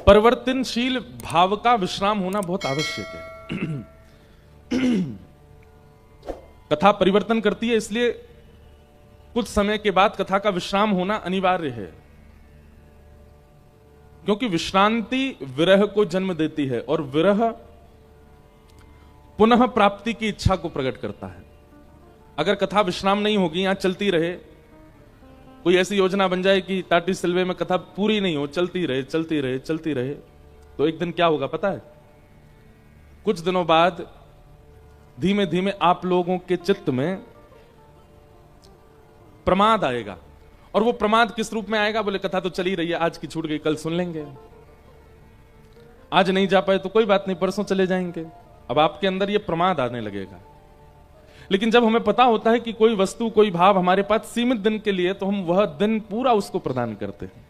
परिवर्तनशील भाव का विश्राम होना बहुत आवश्यक है। कथा परिवर्तन करती है, इसलिए कुछ समय के बाद कथा का विश्राम होना अनिवार्य है, क्योंकि विश्रांति विरह को जन्म देती है और विरह पुनः प्राप्ति की इच्छा को प्रकट करता है। अगर कथा विश्राम नहीं होगी, यहां चलती रहे, कोई ऐसी योजना बन जाए कि टाटी सिल्वे में कथा पूरी नहीं हो, चलती रहे चलती रहे चलती रहे, तो एक दिन क्या होगा पता है? कुछ दिनों बाद धीमे धीमे आप लोगों के चित्त में प्रमाद आएगा। और वो प्रमाद किस रूप में आएगा? बोले कथा तो चली रही है, आज की छूट गई, कल सुन लेंगे, आज नहीं जा पाए तो कोई बात नहीं, परसों चले जाएंगे। अब आपके अंदर ये प्रमाद आने लगेगा। लेकिन जब हमें पता होता है कि कोई वस्तु, कोई भाव हमारे पास सीमित दिन के लिए, तो हम वह दिन पूरा उसको प्रदान करते हैं।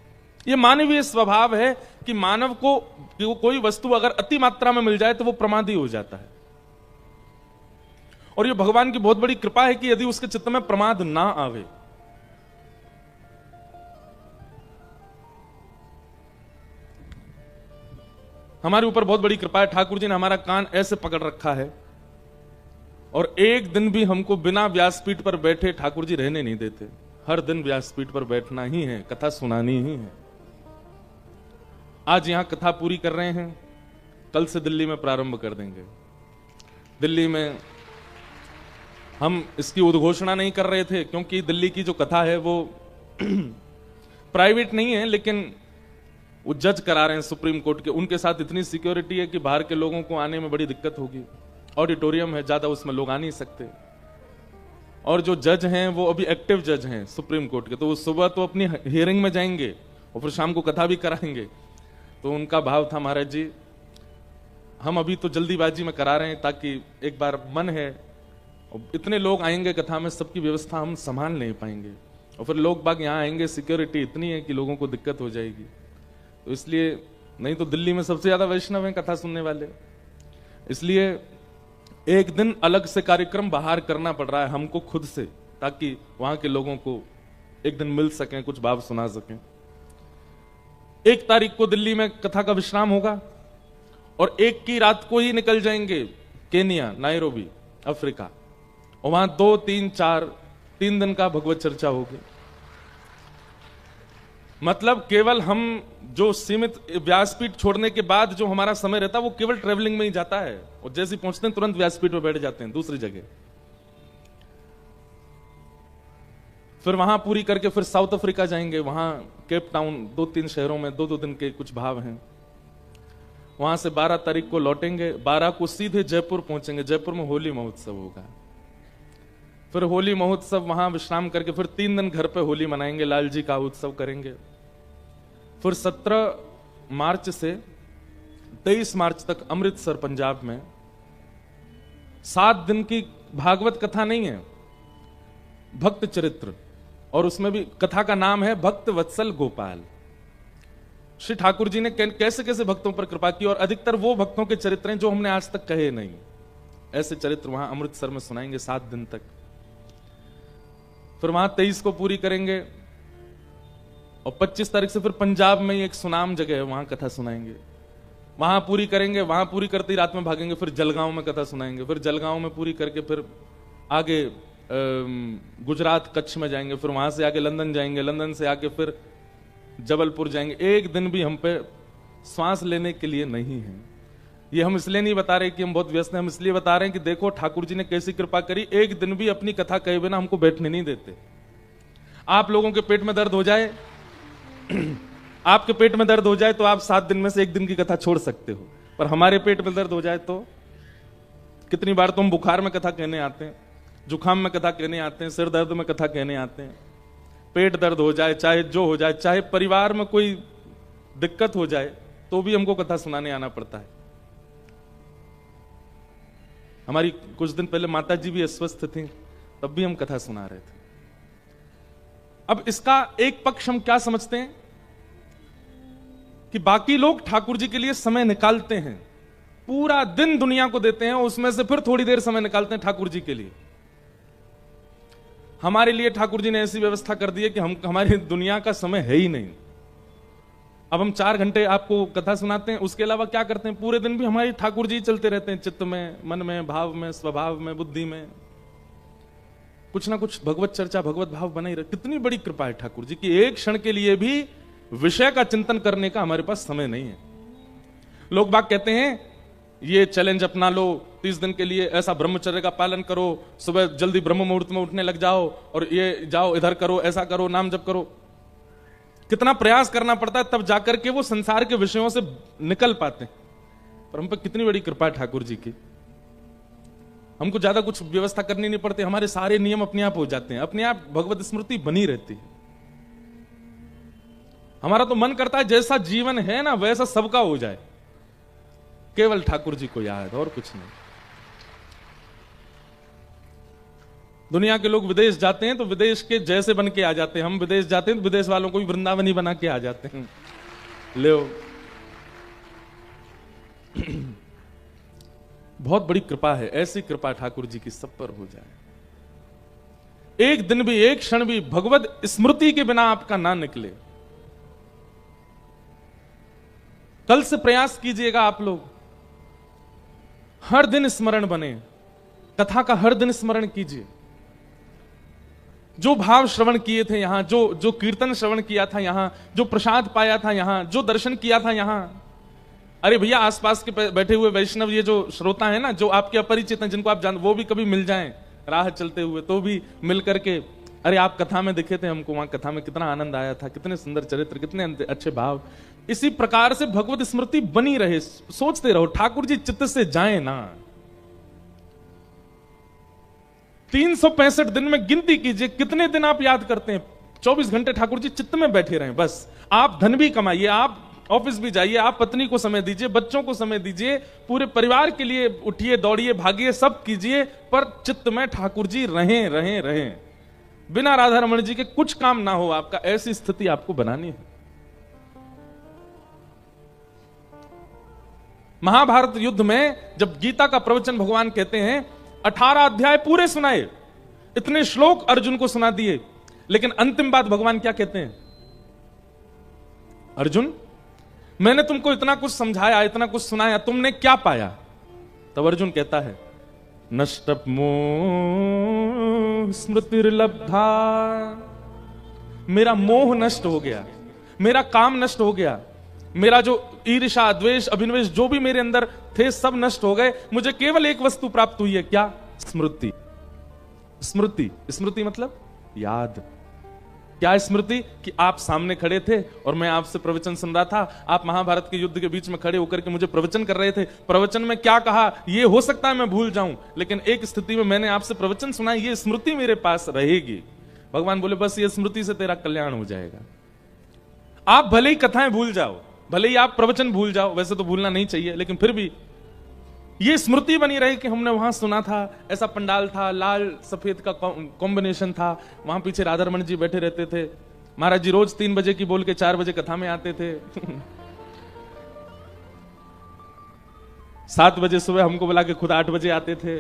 यह मानवीय स्वभाव है कि मानव को कोई वस्तु अगर अति मात्रा में मिल जाए तो वो प्रमादी हो जाता है। और यह भगवान की बहुत बड़ी कृपा है कि यदि उसके चित्त में प्रमाद ना आवे। हमारे ऊपर बहुत बड़ी कृपा है, ठाकुर जी ने हमारा कान ऐसे पकड़ रखा है और एक दिन भी हमको बिना व्यासपीठ पर बैठे ठाकुर जी रहने नहीं देते। हर दिन व्यासपीठ पर बैठना ही है, कथा सुनानी ही है। आज यहां कथा पूरी कर रहे हैं, कल से दिल्ली में प्रारंभ कर देंगे। दिल्ली में हम इसकी उद्घोषणा नहीं कर रहे थे, क्योंकि दिल्ली की जो कथा है वो प्राइवेट नहीं है, लेकिन वो जज करा रहे हैं सुप्रीम कोर्ट के। उनके साथ इतनी सिक्योरिटी है कि बाहर के लोगों को आने में बड़ी दिक्कत होगी। ऑडिटोरियम है, ज्यादा उसमें लोग आ नहीं सकते। और जो जज हैं वो अभी एक्टिव जज हैं सुप्रीम कोर्ट के, तो वो सुबह तो अपनी हियरिंग में जाएंगे और फिर शाम को कथा भी कराएंगे। तो उनका भाव था, महाराज जी हम अभी तो जल्दीबाजी में करा रहे हैं, ताकि एक बार मन है, और इतने लोग आएंगे कथा में, सबकी व्यवस्था हम संभाल नहीं पाएंगे, और फिर लोग बाग यहाँ आएंगे, सिक्योरिटी इतनी है कि लोगों को दिक्कत हो जाएगी। तो इसलिए, नहीं तो दिल्ली में सबसे ज्यादा वैष्णव हैं कथा सुनने वाले, इसलिए एक दिन अलग से कार्यक्रम बाहर करना पड़ रहा है हमको खुद से, ताकि वहां के लोगों को एक दिन मिल सकें, कुछ भाव सुना सकें। 1 तारीख को दिल्ली में कथा का विश्राम होगा और 1 की रात को ही निकल जाएंगे केनिया, नायरोबी, अफ्रीका, और वहां 2, 3, 4 3 दिन का भगवत चर्चा होगी। मतलब केवल हम जो सीमित व्यासपीठ छोड़ने के बाद जो हमारा समय रहता है वो केवल ट्रेवलिंग में ही जाता है, और जैसे पहुंचते हैं तुरंत व्यासपीठ पर बैठ जाते हैं दूसरी जगह। फिर वहां पूरी करके फिर साउथ अफ्रीका जाएंगे, वहां केप टाउन, 2-3 शहरों में 2-2 दिन के कुछ भाव हैं। वहां से 12 तारीख को लौटेंगे, 12 को सीधे जयपुर पहुंचेंगे। जयपुर में होली महोत्सव होगा। फिर होली महोत्सव वहां विश्राम करके फिर 3 दिन घर पे होली मनाएंगे, लाल जी का उत्सव करेंगे। फिर 17 मार्च से 23 मार्च तक अमृतसर पंजाब में 7 दिन की भागवत कथा नहीं है, भक्त चरित्र, और उसमें भी कथा का नाम है भक्त वत्सल गोपाल। श्री ठाकुर जी ने कैसे कैसे भक्तों पर कृपा की, और अधिकतर वो भक्तों के चरित्र हैं जो हमने आज तक कहे नहीं, ऐसे चरित्र वहां अमृतसर में सुनाएंगे 7 दिन तक। फिर वहां 23 को पूरी करेंगे, और 25 तारीख से फिर पंजाब में एक सुनाम जगह है, वहां कथा सुनाएंगे, वहां पूरी करेंगे। वहां पूरी करते ही रात में भागेंगे, फिर जलगांव में कथा सुनाएंगे, फिर जलगांव में पूरी करके फिर आगे गुजरात कच्छ में जाएंगे, फिर वहां से आगे लंदन जाएंगे, लंदन से आगे फिर जबलपुर जाएंगे। एक दिन भी हम पे श्वास लेने के लिए नहीं है। ये हम इसलिए नहीं बता रहे कि हम बहुत व्यस्त हैं, हम इसलिए बता रहे हैं कि देखो ठाकुर जी ने कैसी कृपा करी, एक दिन भी अपनी कथा कहे बिना हमको बैठने नहीं देते। आप लोगों के पेट में दर्द हो जाए, आपके पेट में दर्द हो जाए तो आप 7 दिन में से 1 दिन की कथा छोड़ सकते हो, पर हमारे पेट में दर्द हो जाए तो कितनी बार तो हम बुखार में कथा कहने आते हैं, जुकाम में कथा कहने आते हैं, सिर दर्द में कथा कहने आते हैं, पेट दर्द हो जाए, चाहे जो हो जाए, चाहे परिवार में कोई दिक्कत हो जाए, तो भी हमको कथा सुनाने आना पड़ता है। हमारी कुछ दिन पहले माता जी भी अस्वस्थ थी, तब भी हम कथा सुना रहे थे। अब इसका एक पक्ष हम क्या समझते हैं कि बाकी लोग ठाकुर जी के लिए समय निकालते हैं, पूरा दिन दुनिया को देते हैं, उसमें से फिर थोड़ी देर समय निकालते हैं ठाकुर जी के लिए। हमारे लिए ठाकुर जी ने ऐसी व्यवस्था कर दी है कि हमारी दुनिया का समय है ही नहीं। अब हम 4 घंटे आपको कथा सुनाते हैं, उसके अलावा क्या करते हैं? पूरे दिन भी हमारे ठाकुर जी चलते रहते हैं, चित्त में, मन में, भाव में, स्वभाव में, बुद्धि में कुछ ना कुछ भगवत चर्चा, भगवत भाव बना ही रहे। कितनी बड़ी कृपा है ठाकुर जी की, एक क्षण के लिए भी विषय का चिंतन करने का हमारे पास समय नहीं है। लोग बाग कहते हैं ये चैलेंज अपना लो, 30 दिन के लिए ऐसा ब्रह्मचर्य का पालन करो, सुबह जल्दी ब्रह्म मुहूर्त में उठने लग जाओ, और ये जाओ इधर करो, ऐसा करो, नाम जप करो। कितना प्रयास करना पड़ता है तब जाकर के वो संसार के विषयों से निकल पाते हैं। पर हम पर कितनी बड़ी कृपा है ठाकुर जी की, हमको ज्यादा कुछ व्यवस्था करनी नहीं पड़ती, हमारे सारे नियम अपने आप हो जाते हैं, अपने आप भगवत स्मृति बनी रहती है। हमारा तो मन करता है जैसा जीवन है ना वैसा सबका हो जाए, केवल ठाकुर जी को याद, और कुछ नहीं। दुनिया के लोग विदेश जाते हैं तो विदेश के जैसे बन के आ जाते हैं, हम विदेश जाते हैं तो विदेश वालों को भी वृंदावनी बना के आ जाते हैं। ले बहुत बड़ी कृपा है, ऐसी कृपा ठाकुर जी की सब पर हो जाए। एक दिन भी, एक क्षण भी भगवत स्मृति के बिना आपका ना निकले। कल से प्रयास कीजिएगा आप लोग, हर दिन स्मरण बने, कथा का हर दिन स्मरण कीजिए। जो भाव श्रवण किए थे यहां, जो कीर्तन श्रवण किया था यहां, जो प्रसाद पाया था यहां, जो दर्शन किया था यहां, अरे भैया आसपास के बैठे हुए वैष्णव, ये जो श्रोता है ना, जो आपके अपरिचित हैं, जिनको आप जान, वो भी कभी मिल जाएं राह चलते हुए, तो भी मिल करके, अरे आप कथा में दिखे थे हमको, वहां कथा में कितना आनंद आया था, कितने सुंदर चरित्र, कितने अच्छे भाव। इसी प्रकार से भगवत स्मृति बनी रहे, सोचते रहो, ठाकुर जी चित्त से जाए ना। 365 दिन में गिनती कीजिए कितने दिन आप याद करते हैं। 24 घंटे ठाकुर जी चित्त में बैठे रहें बस। आप धन भी कमाइए, आप ऑफिस भी जाइए, आप पत्नी को समय दीजिए, बच्चों को समय दीजिए, पूरे परिवार के लिए उठिए, दौड़िए, भागिए, सब कीजिए, पर चित्त में ठाकुर जी रहें रहें रहें। बिना राधा रमण जी के कुछ काम ना हो आपका, ऐसी स्थिति आपको बनानी है। महाभारत युद्ध में जब गीता का प्रवचन भगवान कहते हैं, 18 अध्याय पूरे सुनाए, इतने श्लोक अर्जुन को सुना दिए, लेकिन अंतिम बात भगवान क्या कहते हैं? अर्जुन, मैंने तुमको इतना कुछ समझाया, इतना कुछ सुनाया, तुमने क्या पाया? तब अर्जुन कहता है, नष्टप मोह स्मृतिर्लब्धा, मेरा मोह नष्ट हो गया, मेरा काम नष्ट हो गया, मेरा जो ईर्ष्या, द्वेष, अभिनिवेश जो भी मेरे अंदर थे सब नष्ट हो गए। मुझे केवल एक वस्तु प्राप्त हुई है, क्या? स्मृति। स्मृति, स्मृति मतलब याद। क्या स्मृति? कि आप सामने खड़े थे और मैं आपसे प्रवचन सुन रहा था, आप महाभारत के युद्ध के बीच में खड़े होकर के मुझे प्रवचन कर रहे थे, प्रवचन में क्या कहा ये हो सकता है मैं भूल जाऊं, लेकिन एक स्थिति में मैंने आपसे प्रवचन सुना, ये स्मृति मेरे पास रहेगी। भगवान बोले बस ये स्मृति से तेरा कल्याण हो जाएगा। आप भले ही कथाएं भूल जाओ, भले ही आप प्रवचन भूल जाओ, वैसे तो भूलना नहीं चाहिए, लेकिन फिर भी ये स्मृति बनी रही कि हमने वहां सुना था, ऐसा पंडाल था, लाल सफेद का कॉम्बिनेशन था, वहां पीछे राधा रमण जी बैठे रहते थे, महाराज जी रोज 3 बजे की बोल के 4 बजे कथा में आते थे 7 बजे सुबह हमको बुला के खुद 8 बजे आते थे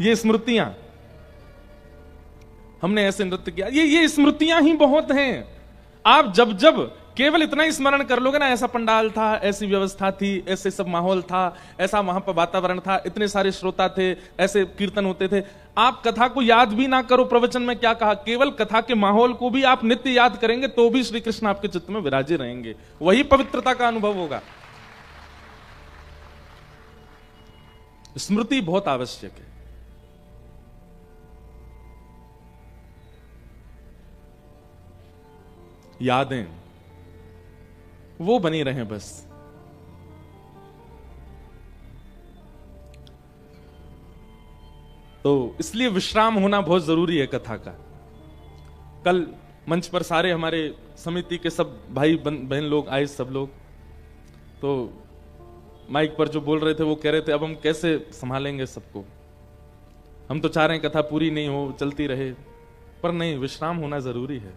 ये स्मृतियां, हमने ऐसे नृत्य किया, ये स्मृतियां ही बहुत हैं। आप जब जब केवल इतना ही स्मरण कर लोगे ना, ऐसा पंडाल था, ऐसी व्यवस्था थी, ऐसे सब माहौल था, ऐसा वहां पर वातावरण था, इतने सारे श्रोता थे, ऐसे कीर्तन होते थे, आप कथा को याद भी ना करो, प्रवचन में क्या कहा, केवल कथा के माहौल को भी आप नित्य याद करेंगे तो भी श्री कृष्ण आपके चित्त में विराजे रहेंगे, वही पवित्रता का अनुभव होगा। स्मृति बहुत आवश्यक है। यादें वो बनी रहे बस। तो इसलिए विश्राम होना बहुत जरूरी है कथा का। कल मंच पर सारे हमारे समिति के सब भाई बहन लोग आए, सब लोग तो माइक पर जो बोल रहे थे वो कह रहे थे अब हम कैसे संभालेंगे सबको, हम तो चाह रहे हैं कथा पूरी नहीं हो, चलती रहे, पर नहीं, विश्राम होना जरूरी है।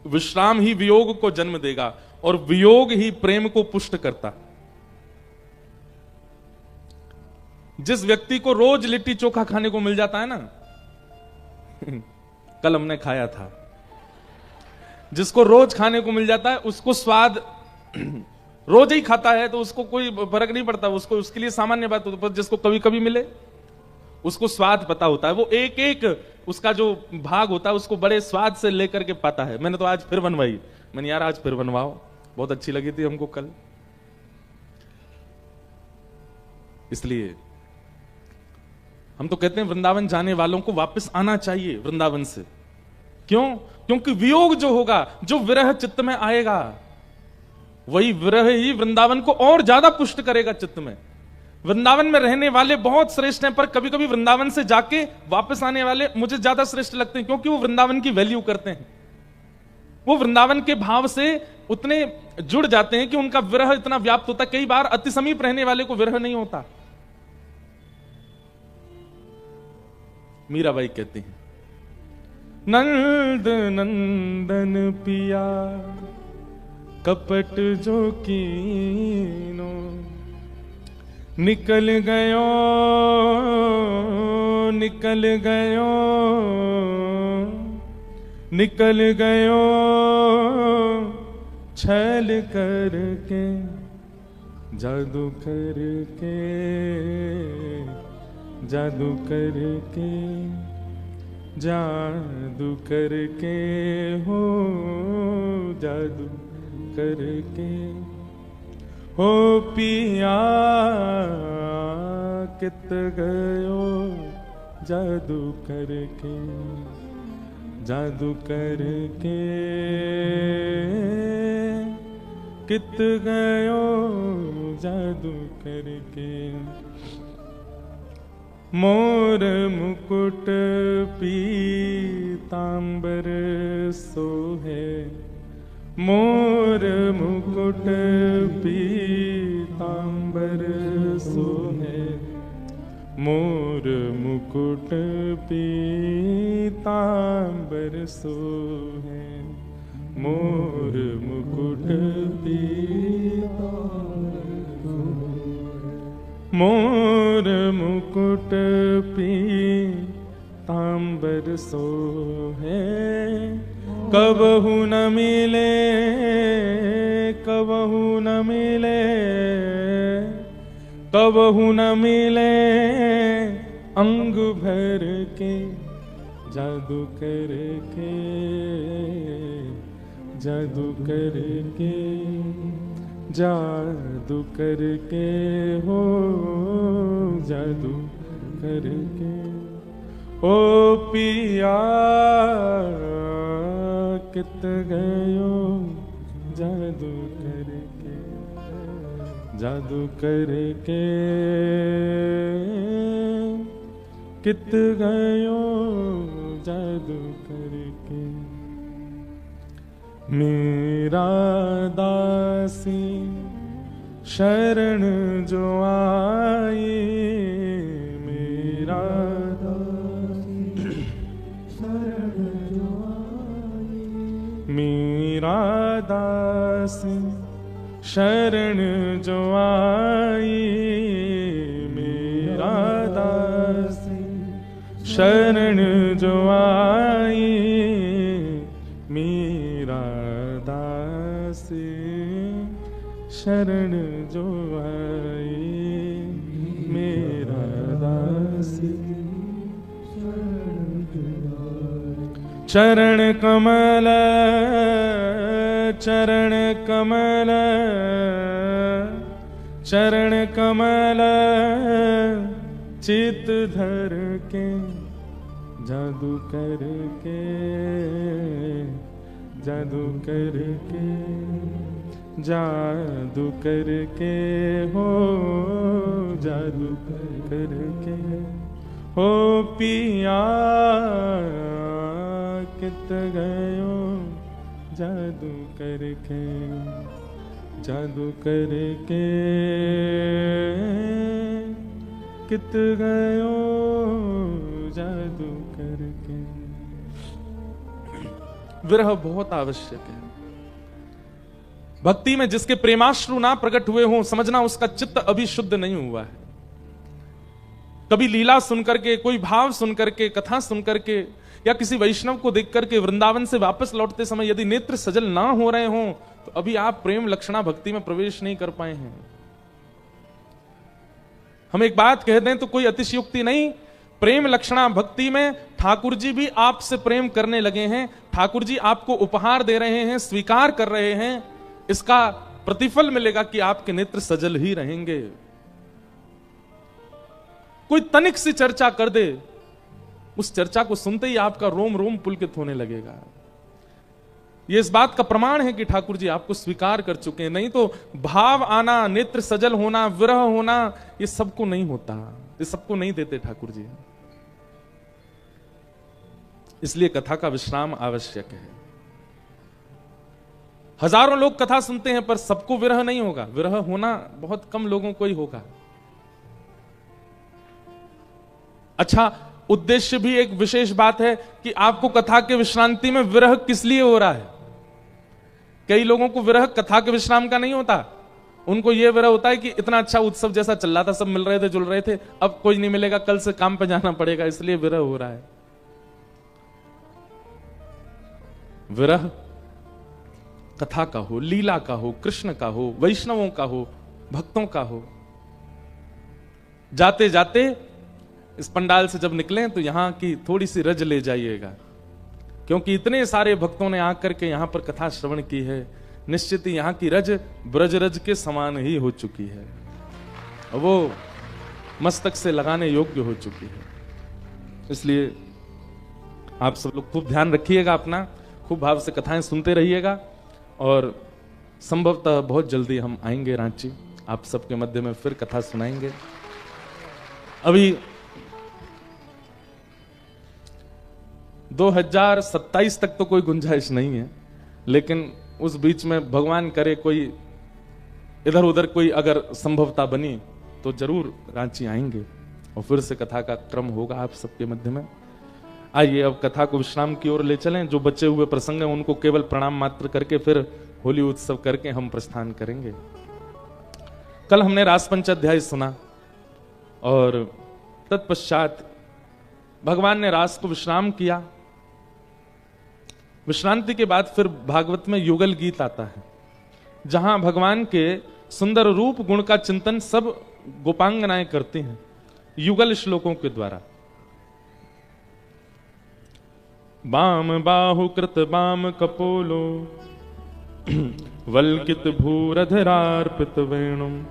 विश्राम ही वियोग को जन्म देगा और वियोग ही प्रेम को पुष्ट करता। जिस व्यक्ति को रोज लिट्टी चोखा खाने को मिल जाता है ना कल हमने खाया था, जिसको रोज खाने को मिल जाता है उसको स्वाद रोज ही खाता है तो उसको कोई फर्क नहीं पड़ता, उसको उसके लिए सामान्य बात होती है। जिसको कभी कभी मिले उसको स्वाद पता होता है, वो एक एक उसका जो भाग होता है उसको बड़े स्वाद से लेकर के पाता है। मैंने तो आज फिर बनवाई, मैंने यार आज फिर बनवाओ, बहुत अच्छी लगी थी हमको कल। इसलिए हम तो कहते हैं वृंदावन जाने वालों को वापस आना चाहिए वृंदावन से। क्यों? क्योंकि वियोग जो होगा, जो विरह चित्त में आएगा, वही विरह ही वृंदावन को और ज्यादा पुष्ट करेगा चित्त में। वृंदावन में रहने वाले बहुत श्रेष्ठ हैं, पर कभी कभी वृंदावन से जाके वापस आने वाले मुझे ज्यादा श्रेष्ठ लगते हैं, क्योंकि वो वृंदावन की वैल्यू करते हैं। वो वृंदावन के भाव से उतने जुड़ जाते हैं कि उनका विरह इतना व्याप्त होता है। कई बार अति समीप रहने वाले को विरह नहीं होता। मीराबाई कहती हैं, नंद नंदन पिया कपट जो कीनो, निकल गयो निकल गयो निकल गयो छल करके जादू करके जादू करके जादू करके हो जादू करके हो पिया कित गयो जादू करके जादू करके कित गयो जादू करके। मोर मुकुट पीतांबर सोहे, मोर मुकुट पीतांबर सोहे, मोर मुकुट पीतांबर सोहे, मोर मुकुट मोर मुकुट पीतांबर सोहे। कबहु न मिले कबहु न मिले कबहु न मिले अंग भर के जादू करके जादू करके जादू करके हो जादू करके। ओ पिया कित गयो जादू करके जादू करके कित गयो जादू करके। मेरा दासी शरण जो आई, मेरा दासी शरण जो आई, मेरा दासी शरण जो आई, मेरा दासी शरण जो आई, मेरा दासी शरण जो आई, मेरा दासी चरण कमल चरण कमल चरण कमल चित धर के जादू करके जादू करके जादू करके हो जादू करके हो पिया कित गयो जादू करके जादू करके कित गयो जादू करके। विरह बहुत आवश्यक है। भक्ति में जिसके प्रेमाश्रु ना प्रकट हुए हों, समझना उसका चित्त अभी शुद्ध नहीं हुआ है। कभी लीला सुनकर के, कोई भाव सुनकर के, कथा सुनकर के, या किसी वैष्णव को देख करके वृंदावन से वापस लौटते समय यदि नेत्र सजल ना हो रहे हों तो अभी आप प्रेम लक्षणा भक्ति में प्रवेश नहीं कर पाए हैं। हम एक बात कह दें तो कोई अतिशयोक्ति नहीं, प्रेम लक्षणा भक्ति में ठाकुर जी भी आपसे प्रेम करने लगे हैं। ठाकुर जी आपको उपहार दे रहे हैं, स्वीकार कर रहे हैं। इसका प्रतिफल मिलेगा कि आपके नेत्र सजल ही रहेंगे। कोई तनिक सी चर्चा कर दे, उस चर्चा को सुनते ही आपका रोम रोम पुलकित होने लगेगा। यह इस बात का प्रमाण है कि ठाकुर जी आपको स्वीकार कर चुके हैं। नहीं तो भाव आना, नेत्र सजल होना, विरह होना, ये सबको नहीं होता, ये सबको नहीं देते ठाकुर जी। इसलिए कथा का विश्राम आवश्यक है। हजारों लोग कथा सुनते हैं पर सबको विरह नहीं होगा। विरह होना बहुत कम लोगों को ही होगा। अच्छा, उद्देश्य भी एक विशेष बात है कि आपको कथा के विश्रांति में विरह किस लिए हो रहा है। कई लोगों को विरह कथा के विश्राम का नहीं होता, उनको यह विरह होता है कि इतना अच्छा उत्सव जैसा चल रहा था, सब मिल रहे थे, जुल रहे थे, अब कोई नहीं मिलेगा, कल से काम पे जाना पड़ेगा, इसलिए विरह हो रहा है। विरह कथा का हो, लीला का हो, कृष्ण का हो, वैष्णवों का हो, भक्तों का हो। जाते जाते इस पंडाल से जब निकलें तो यहां की थोड़ी सी रज ले जाइएगा, क्योंकि इतने सारे भक्तों ने आकर के यहां पर कथा श्रवण की है। निश्चित ही यहां की रज ब्रज रज के समान ही हो चुकी है, वो मस्तक से लगाने योग्य हो चुकी है। इसलिए आप सब लोग खूब ध्यान रखिएगा अपना, खूब भाव से कथाएं सुनते रहिएगा। और संभवतः बहुत जल्दी हम आएंगे रांची, आप सबके मध्य में फिर कथा सुनाएंगे। अभी 2027 तक तो कोई गुंजाइश नहीं है, लेकिन उस बीच में भगवान करे कोई इधर उधर कोई अगर संभवता बनी तो जरूर रांची आएंगे और फिर से कथा का क्रम होगा आप सबके मध्य में। आइए अब कथा को विश्राम की ओर ले चलें। जो बचे हुए प्रसंग हैं उनको केवल प्रणाम मात्र करके फिर होली उत्सव करके हम प्रस्थान करेंगे। कल हमने रास पंचाध्याय सुना और तत्पश्चात भगवान ने रास को विश्राम किया। विश्रांति के बाद फिर भागवत में युगल गीत आता है, जहां भगवान के सुंदर रूप गुण का चिंतन सब गोपांगनाएं करती हैं युगल श्लोकों के द्वारा। बाम बाहु कृत बाम कपोलो वल्कित भूरधरार्पित वेणुम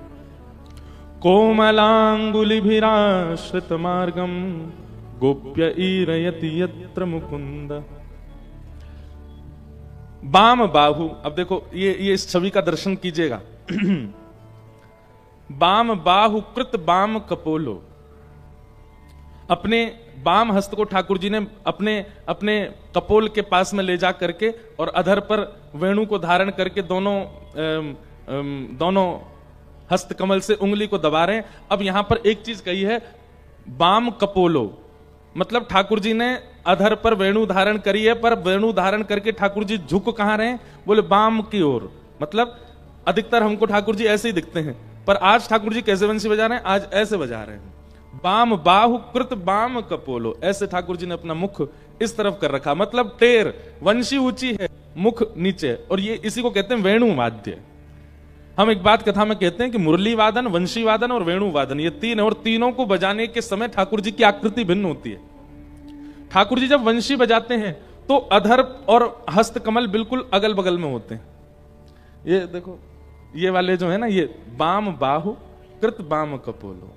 कोमलांगुलिभिराश्रित मार्गम गोप्य ईरयति यत्र मुकुंद। बाम बाहु, अब देखो ये इस छवि का दर्शन कीजिएगा। बाम बाहु कृत बाम कपोलो, अपने बाम हस्त को ठाकुर जी ने अपने अपने कपोल के पास में ले जा करके और अधर पर वेणु को धारण करके दोनों हस्त कमल से उंगली को दबा रहे हैं। अब यहां पर एक चीज कही है, बाम कपोलो, मतलब ठाकुर जी ने अधर पर वेणु धारण करी है, पर वेणु धारण करके ठाकुर जी झुक कहां रहे हैं, बोले बाम की ओर। मतलब अधिकतर हमको ठाकुर जी ऐसे ही दिखते हैं, पर आज ठाकुर जी कैसे वंशी बजा रहे हैं, आज ऐसे बजा रहे हैं। बाम बाहु कृत बाम कपोलो, ऐसे ठाकुर जी ने अपना मुख इस तरफ कर रखा, मतलब टेर, वंशी ऊंची है, मुख नीचे, और ये इसी को कहते हैं वेणु वाद्य। हम एक बात कथा में कहते हैं कि मुरली वादन, वंशी वादन और वेणु वादन, ये तीन, और तीनों को बजाने के समय ठाकुर जी की आकृति भिन्न होती है। ठाकुर जी जब वंशी बजाते हैं तो अधर और हस्त कमल बिल्कुल अगल बगल में होते हैं। ये देखो, ये वाले जो है ना, ये बाम बाहु कृत बाम कपोलो,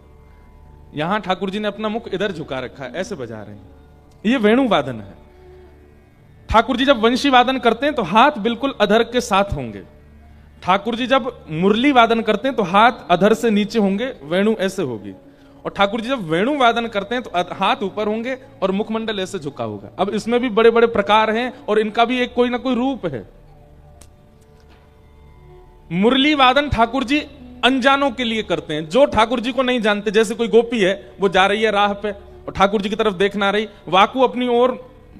यहां ठाकुर जी ने अपना मुख इधर झुका रखा है, ऐसे बजा रहे हैं, ये वेणु वादन है। ठाकुर जी जब वंशी वादन करते हैं तो हाथ बिल्कुल अधर के साथ होंगे। ठाकुर जी जब मुरली वादन करते हैं तो हाथ अधर से नीचे होंगे, वेणु ऐसे होगी। और ठाकुर जी जब वेणु वादन करते हैं तो हाथ ऊपर होंगे और मुखमंडल ऐसे झुका होगा। अब इसमें भी बड़े बड़े प्रकार हैं और इनका भी एक कोई ना कोई रूप है। मुरली वादन ठाकुर जी अनजानों के लिए करते हैं, जो ठाकुर जी को नहीं जानते। जैसे कोई गोपी है, वो जा रही है राह पे और ठाकुर जी की तरफ देख ना रही, वाकू अपनी ओर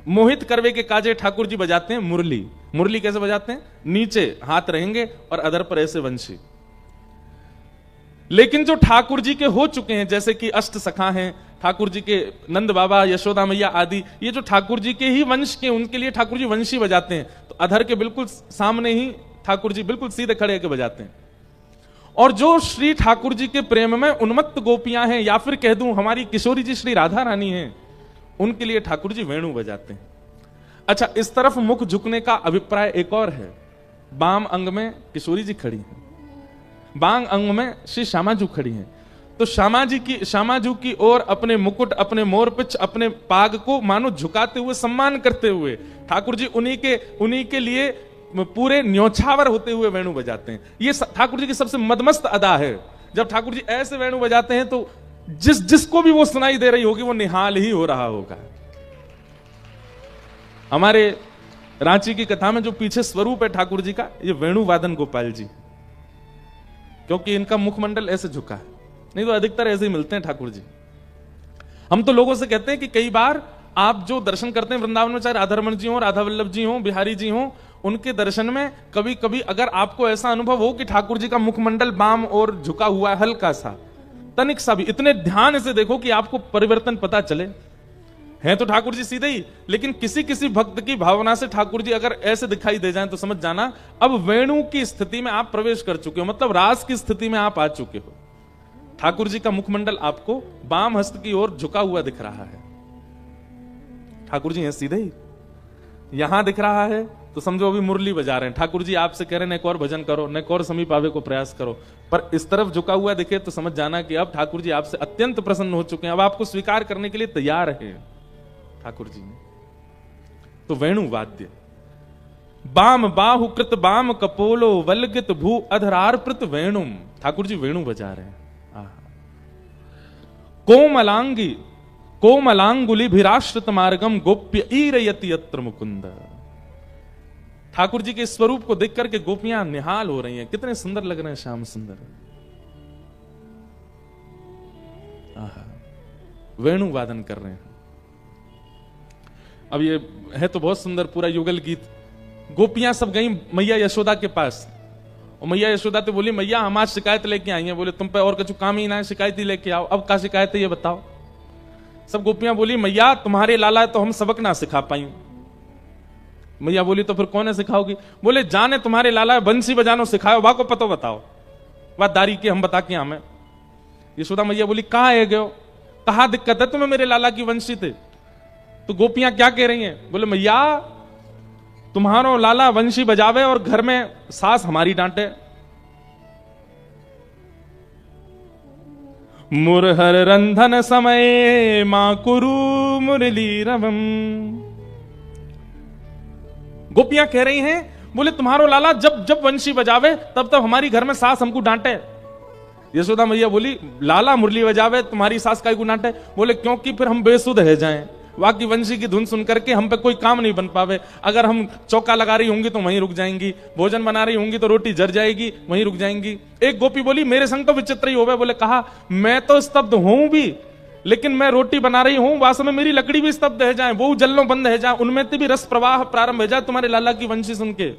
मोहित करवे के काजे ठाकुर जी बजाते हैं मुरली। मुरली कैसे बजाते हैं, नीचे हाथ रहेंगे और अधर पर ऐसे वंशी। लेकिन जो ठाकुर जी के हो चुके हैं, जैसे कि अष्ट सखा हैं, ठाकुर जी के नंद बाबा, यशोदा मैया आदि, ये जो ठाकुर जी के ही वंश के, उनके लिए ठाकुर जी वंशी बजाते हैं। तो अधर के बिल्कुल सामने ही ठाकुर जी बिल्कुल सीधे खड़े होकर बजाते हैं। और जो श्री ठाकुर जी के प्रेम में उन्मत्त गोपियां हैं, या फिर कह दूं हमारी किशोरी जी श्री राधा रानी हैं, उनके लिए ठाकुर जी वेणु बजाते हैं। अच्छा, इस तरफ मुख झुकने का अभिप्राय एक और है। बाम अंग में किशोरी जी खड़ी हैं, बांग अंग में श्री श्यामाजू खड़ी हैं। तो श्यामाजू की ओर अपने मुकुट, अपने मोरपिच, अपने पाग को मानो झुकाते हुए, सम्मान करते हुए ठाकुर जी उन्हीं के लिए पूरे न्योछावर होते हुए वेणु बजाते हैं। ये ठाकुर जी की सबसे मदमस्त अदा है। जब ठाकुर जी ऐसे वेणु बजाते हैं तो जिसको भी वो सुनाई दे रही होगी वो निहाल ही हो रहा होगा। हमारे रांची की कथा में जो पीछे स्वरूप है ठाकुर जी का, ये वेणु वादन गोपाल जी, क्योंकि इनका मुखमंडल ऐसे झुका है, नहीं तो अधिकतर ऐसे ही मिलते हैं ठाकुर जी। हम तो लोगों से कहते हैं कि कई बार आप जो दर्शन करते हैं वृंदावन में, चाहे राधारमण जी हो, राधा वल्लभ जी हो, बिहारी जी हो, उनके दर्शन में कभी कभी अगर आपको ऐसा अनुभव हो कि ठाकुर जी का मुखमंडल बाम और झुका हुआ है, हल्का सा, तनिक सा भी, इतने ध्यान से देखो कि आपको परिवर्तन पता चले। हैं तो ठाकुर जी सीधे ही, लेकिन किसी किसी भक्त की भावना से ठाकुर जी अगर ऐसे दिखाई दे जाएं तो समझ जाना अब वेणु की स्थिति में आप प्रवेश कर चुके हो, मतलब रास की स्थिति में आप आ चुके हो। ठाकुर जी का मुखमंडल आपको बाम हस्त की ओर झुका हुआ दिख रहा है। ठाकुर जी हैं सीधे ही, यहां दिख रहा है तो समझो अभी मुरली बजा रहे हैं। ठाकुर जी आपसे कह रहे हैं एक और भजन करो, एक और समीप आवे को प्रयास करो, पर इस तरफ झुका हुआ दिखे तो समझ जाना कि अब ठाकुर जी आपसे अत्यंत प्रसन्न हो चुके हैं, अब आपको स्वीकार करने के लिए तैयार है ठाकुर जी। तो वेणु वाद्य, बाम बाहु कृत बाम कपोलो वल्गित भू अधरार्पित वेणुम, ठाकुर जी वेणु बजा रहे हैं। कोमलांगुली भिराश्रित मार्गम गोप्य ईरयति यत्र मुकुंद। ठाकुर जी के स्वरूप को देख करके गोपियां निहाल हो रही हैं, कितने सुंदर लग रहे हैं श्याम सुंदर। वेणु वादन कर रहे हैं। अब ये है तो बहुत सुंदर पूरा युगल गीत। गोपियां सब गई मैया यशोदा के पास, और मैया यशोदा तो बोली मैया हम आज शिकायत लेके आई हैं। बोले तुम पे और कुछ काम ही ना है, शिकायत ही लेके आओ। अब क्या शिकायत है ये बताओ। सब गोपियां बोली मैया तुम्हारे लाला तो हम सबक ना सिखा पाई। मैया बोली तो फिर कौन है सिखाओगी। बोले जाने तुम्हारे लाला बंसी बजानो सिखाओ, वाह को पतो बताओ, वाह दारी की हम बता के हमें। यशोदा मैया बोली कहाँ है गयो, कहा दिक्कत है तुम्हें, मेरे लाला की वंशी थे। तो गोपियां क्या कह रही हैं, बोले मैया तुम्हारो लाला वंशी बजावे और घर में सास हमारी डांटे। मुरहर रंधन समय मां कुरु मुरली रवम। गोपियां कह रही हैं बोले तुम्हारो लाला जब जब वंशी बजावे तब तब हमारी घर में सास हमको डांटे। यशोदा मैया बोली लाला मुरली बजावे तुम्हारी सास काहे को डांटे। बोले क्योंकि फिर हम बेसुध रह जाएं, वाकी वंशी की धुन सुन करके हम पे कोई काम नहीं बन पावे। अगर हम चौका लगा रही होंगी तो वहीं रुक जाएंगी, भोजन बना रही होंगी तो रोटी जर जाएगी, वहीं रुक जाएंगी। एक गोपी बोली मेरे संग तो विचित्र ही होवे। बोले कहा मैं तो स्तब्ध हूं भी, लेकिन मैं रोटी बना रही हूं, वास्तव में मेरी लकड़ी भी स्तब्ध है जाए, वो जल्लों बंद है जाए, उनमें भी रस प्रवाह प्रारंभ है जाए तुम्हारे लाला की वंशी सुन के।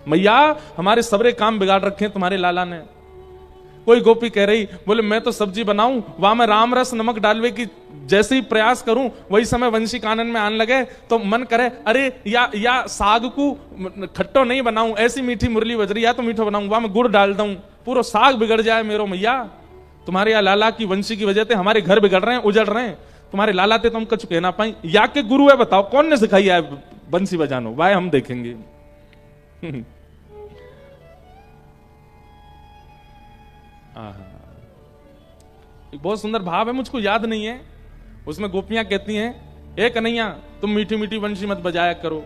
मैया हमारे सबरे काम बिगाड़ रखे तुम्हारे लाला ने। कोई गोपी कह रही बोले मैं तो सब्जी बनाऊं, वहां मैं राम रस नमक डालवे की जैसे ही प्रयास करूं वही समय वंशी कानन में आने लगे तो मन करे अरे या साग को खट्टो नहीं बनाऊं, ऐसी मीठी मुरली बज रही, या तो मीठो बनाऊं, वहां मैं गुड़ डाल दूं, पूरा साग बिगड़ जाए मेरो मैया। तुम्हारे या लाला की वंशी की वजह से हमारे घर बिगड़ रहे हैं, उजड़ रहे हैं। तुम्हारे लाला थे तुम कुछ कहना पाई। या के गुरु है बताओ कौन ने सिखाई है बंसी बजानो, वाह हम देखेंगे। एक बहुत सुंदर भाव है, मुझको याद नहीं है। उसमें गोपियां कहती हैं ए कन्हैया तुम मीठी मीठी वंशी मत बजाया करो,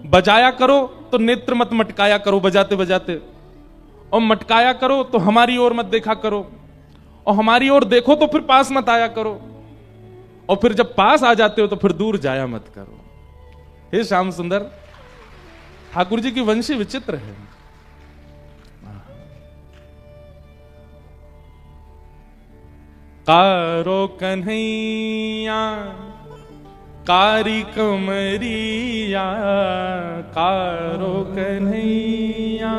बजाया करो तो नेत्र मत मटकाया करो बजाते बजाते, और मटकाया करो तो हमारी ओर मत देखा करो, और हमारी ओर देखो तो फिर पास मत आया करो, और फिर जब पास आ जाते हो तो फिर दूर जाया मत करो। हे श्याम सुंदर, ठाकुर जी की वंशी विचित्र है। कारो कन्हैया कारी कमरिया, कारो कन्हैया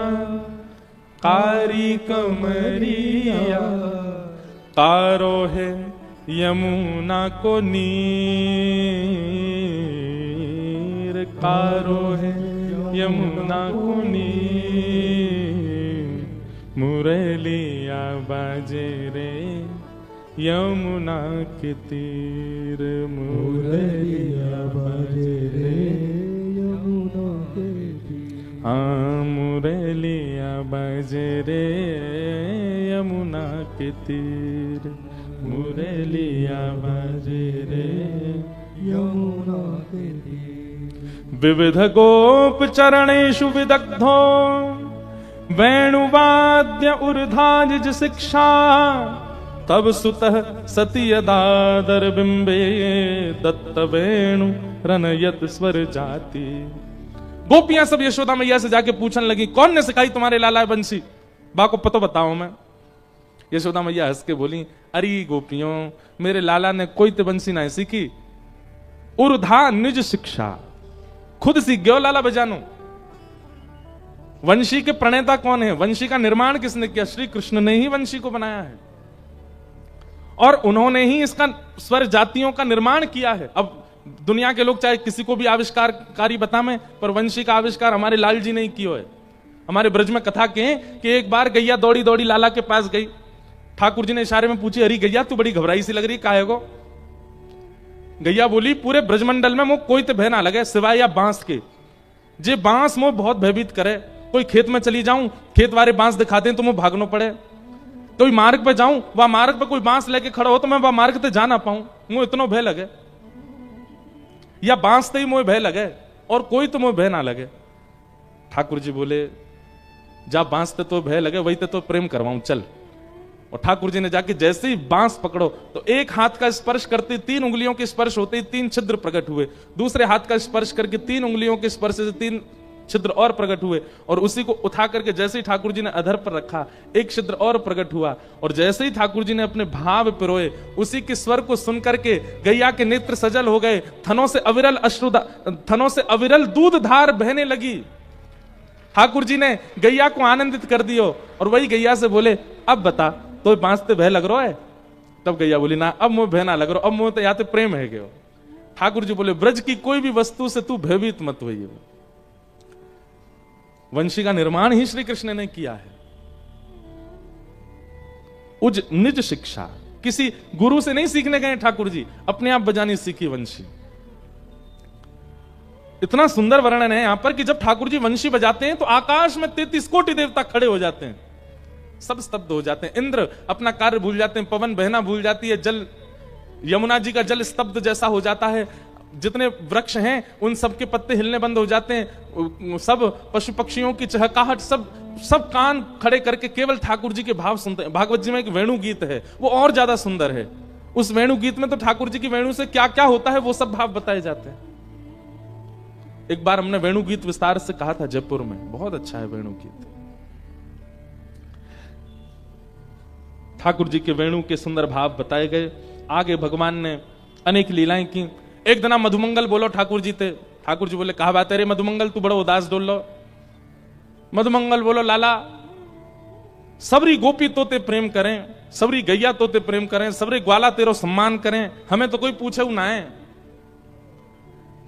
कारी कमरिया, कारो है यमुना को नीर कारो है, यमुना को नीर मुरलिया बाजे रे यमुना के तीर, मुरलिया बाजे रे यमुना के तीर। हाँ मुरलिया बाजे रे यमुना के तीर, मुरलिया बाजे रे यमुना के तीर। विविध गोप चरणेषु विदग्धो वेणुवाद्य ऊर्ध्वाजिज शिक्षा, तब सुतः सती यदादर बिंबे दत्त वेणु रनयत स्वर जाति। गोपियां सब यशोदा मैया से जाके पूछने लगी, कौन ने सिखाई तुम्हारे लाला बंसी? बा को पतो बताओ मैं। यशोदा मैया हंस के बोली, अरे गोपियों, मेरे लाला ने कोई तो बंसी ना सीखी, ऊर्ध्वा निज शिक्षा, खुद सीख गयो लाला बजानो। वंशी के प्रणेता कौन है? वंशी का निर्माण किसने किया? श्री कृष्ण ने ही वंशी को बनाया है और उन्होंने ही इसका स्वर जातियों का निर्माण किया है। अब दुनिया के लोग चाहे किसी को भी आविष्कारकारी बताएं, पर वंशी का आविष्कार हमारे लाल जी ने ही किया है। हमारे ब्रज में कथा के कि एक बार गैया दौड़ी दौड़ी लाला के पास गई। ठाकुर जी ने इशारे में पूछी, अरे गैया तू बड़ी घबराई सी लग रही, काहे को? गैया बोली, पूरे ब्रजमंडल में मुझ कोई तो भय ना लगे सिवाय या बांस के। जे बांस मुझ बहुत भयभीत करे। कोई खेत में चली जाऊं, खेत वाले बांस दिखाते हैं तो मुझे भागना पड़े। कोई मार्ग पे जाऊं, वह मार्ग पे कोई बांस लेके खड़ा हो तो मैं वह मार्ग पे जा ना पाऊं, मुझे इतना भय लगे। या बांस से ही मुझे भय लगे और कोई तो मुझे भय ना लगे। ठाकुर जी बोले, जा बांस ते तो भय लगे वही ते तो प्रेम करवाऊं, चल। और ठाकुर जी ने जाके जैसे ही बांस पकड़ो तो एक हाथ का स्पर्श करते 3 उंगलियों के स्पर्श होते ही 3 छिद्र प्रकट हुए, दूसरे हाथ का स्पर्श करके 3 उंगलियों के स्पर्श से 3 छिद्र और प्रकट हुए, और उसी को उठा करके जैसे ही ठाकुर जी ने अधर पर रखा 1 छिद्र और प्रकट हुआ। और जैसे ही ठाकुर जी ने अपने भाव पिरोए, उसी के स्वर को सुन करके गैया के नेत्र सजल हो गए, थनों से अविरल दूध धार बहने लगी। ठाकुर जी ने गैया को आनंदित कर दियो और वही गैया से बोले, अब बता तो बांसते भय लग रहा है? तब गैया बोली, ना अब मुझे भय ना लग रहा, अब मुझे तो या तो प्रेम है गयो। ठाकुर जी बोले, ब्रज की कोई भी वस्तु से तू भयभीत मत होइए। वंशी का निर्माण ही श्री कृष्ण ने किया है। उज निज शिक्षा, किसी गुरु से नहीं सीखने गए ठाकुर जी, अपने आप बजानी सीखी वंशी। इतना सुंदर वर्णन है यहां पर कि जब ठाकुर जी वंशी बजाते हैं तो आकाश में 33 कोटि देवता खड़े हो जाते हैं, सब स्तब्ध हो जाते हैं। इंद्र अपना कार्य भूल जाते हैं, पवन बहना भूल जाती है, जल यमुना जी का जल स्तब्ध जैसा हो जाता है, जितने वृक्ष हैं उन सब के पत्ते हिलने बंद हो जाते हैं, सब पशु पक्षियों की चहकाहट, सब कान खड़े करके केवल ठाकुर जी के भाव सुनते हैं। भागवत जी में एक वेणु गीत है, वो और ज्यादा सुंदर है। उस वेणु गीत में तो ठाकुर जी की वेणु से क्या क्या होता है वो सब भाव बताए जाते हैं। एक बार हमने वेणु गीत विस्तार से कहा था जयपुर में, बहुत अच्छा है वेणु गीत। ठाकुर जी के वेणु के सुंदर भाव बताए गए। आगे भगवान ने अनेक लीलाएं की। एक दिन मधुमंगल बोलो ठाकुर जी थे। ठाकुर जी बोले, कहा बात है रे मधुमंगल, तू बड़ा उदास डोल लो। मधुमंगल बोलो, लाला सबरी गोपी तोते प्रेम करें, सबरी गैया तोते प्रेम करें, सबरी ग्वाला तेरो सम्मान करें, हमें तो कोई पूछे ना है।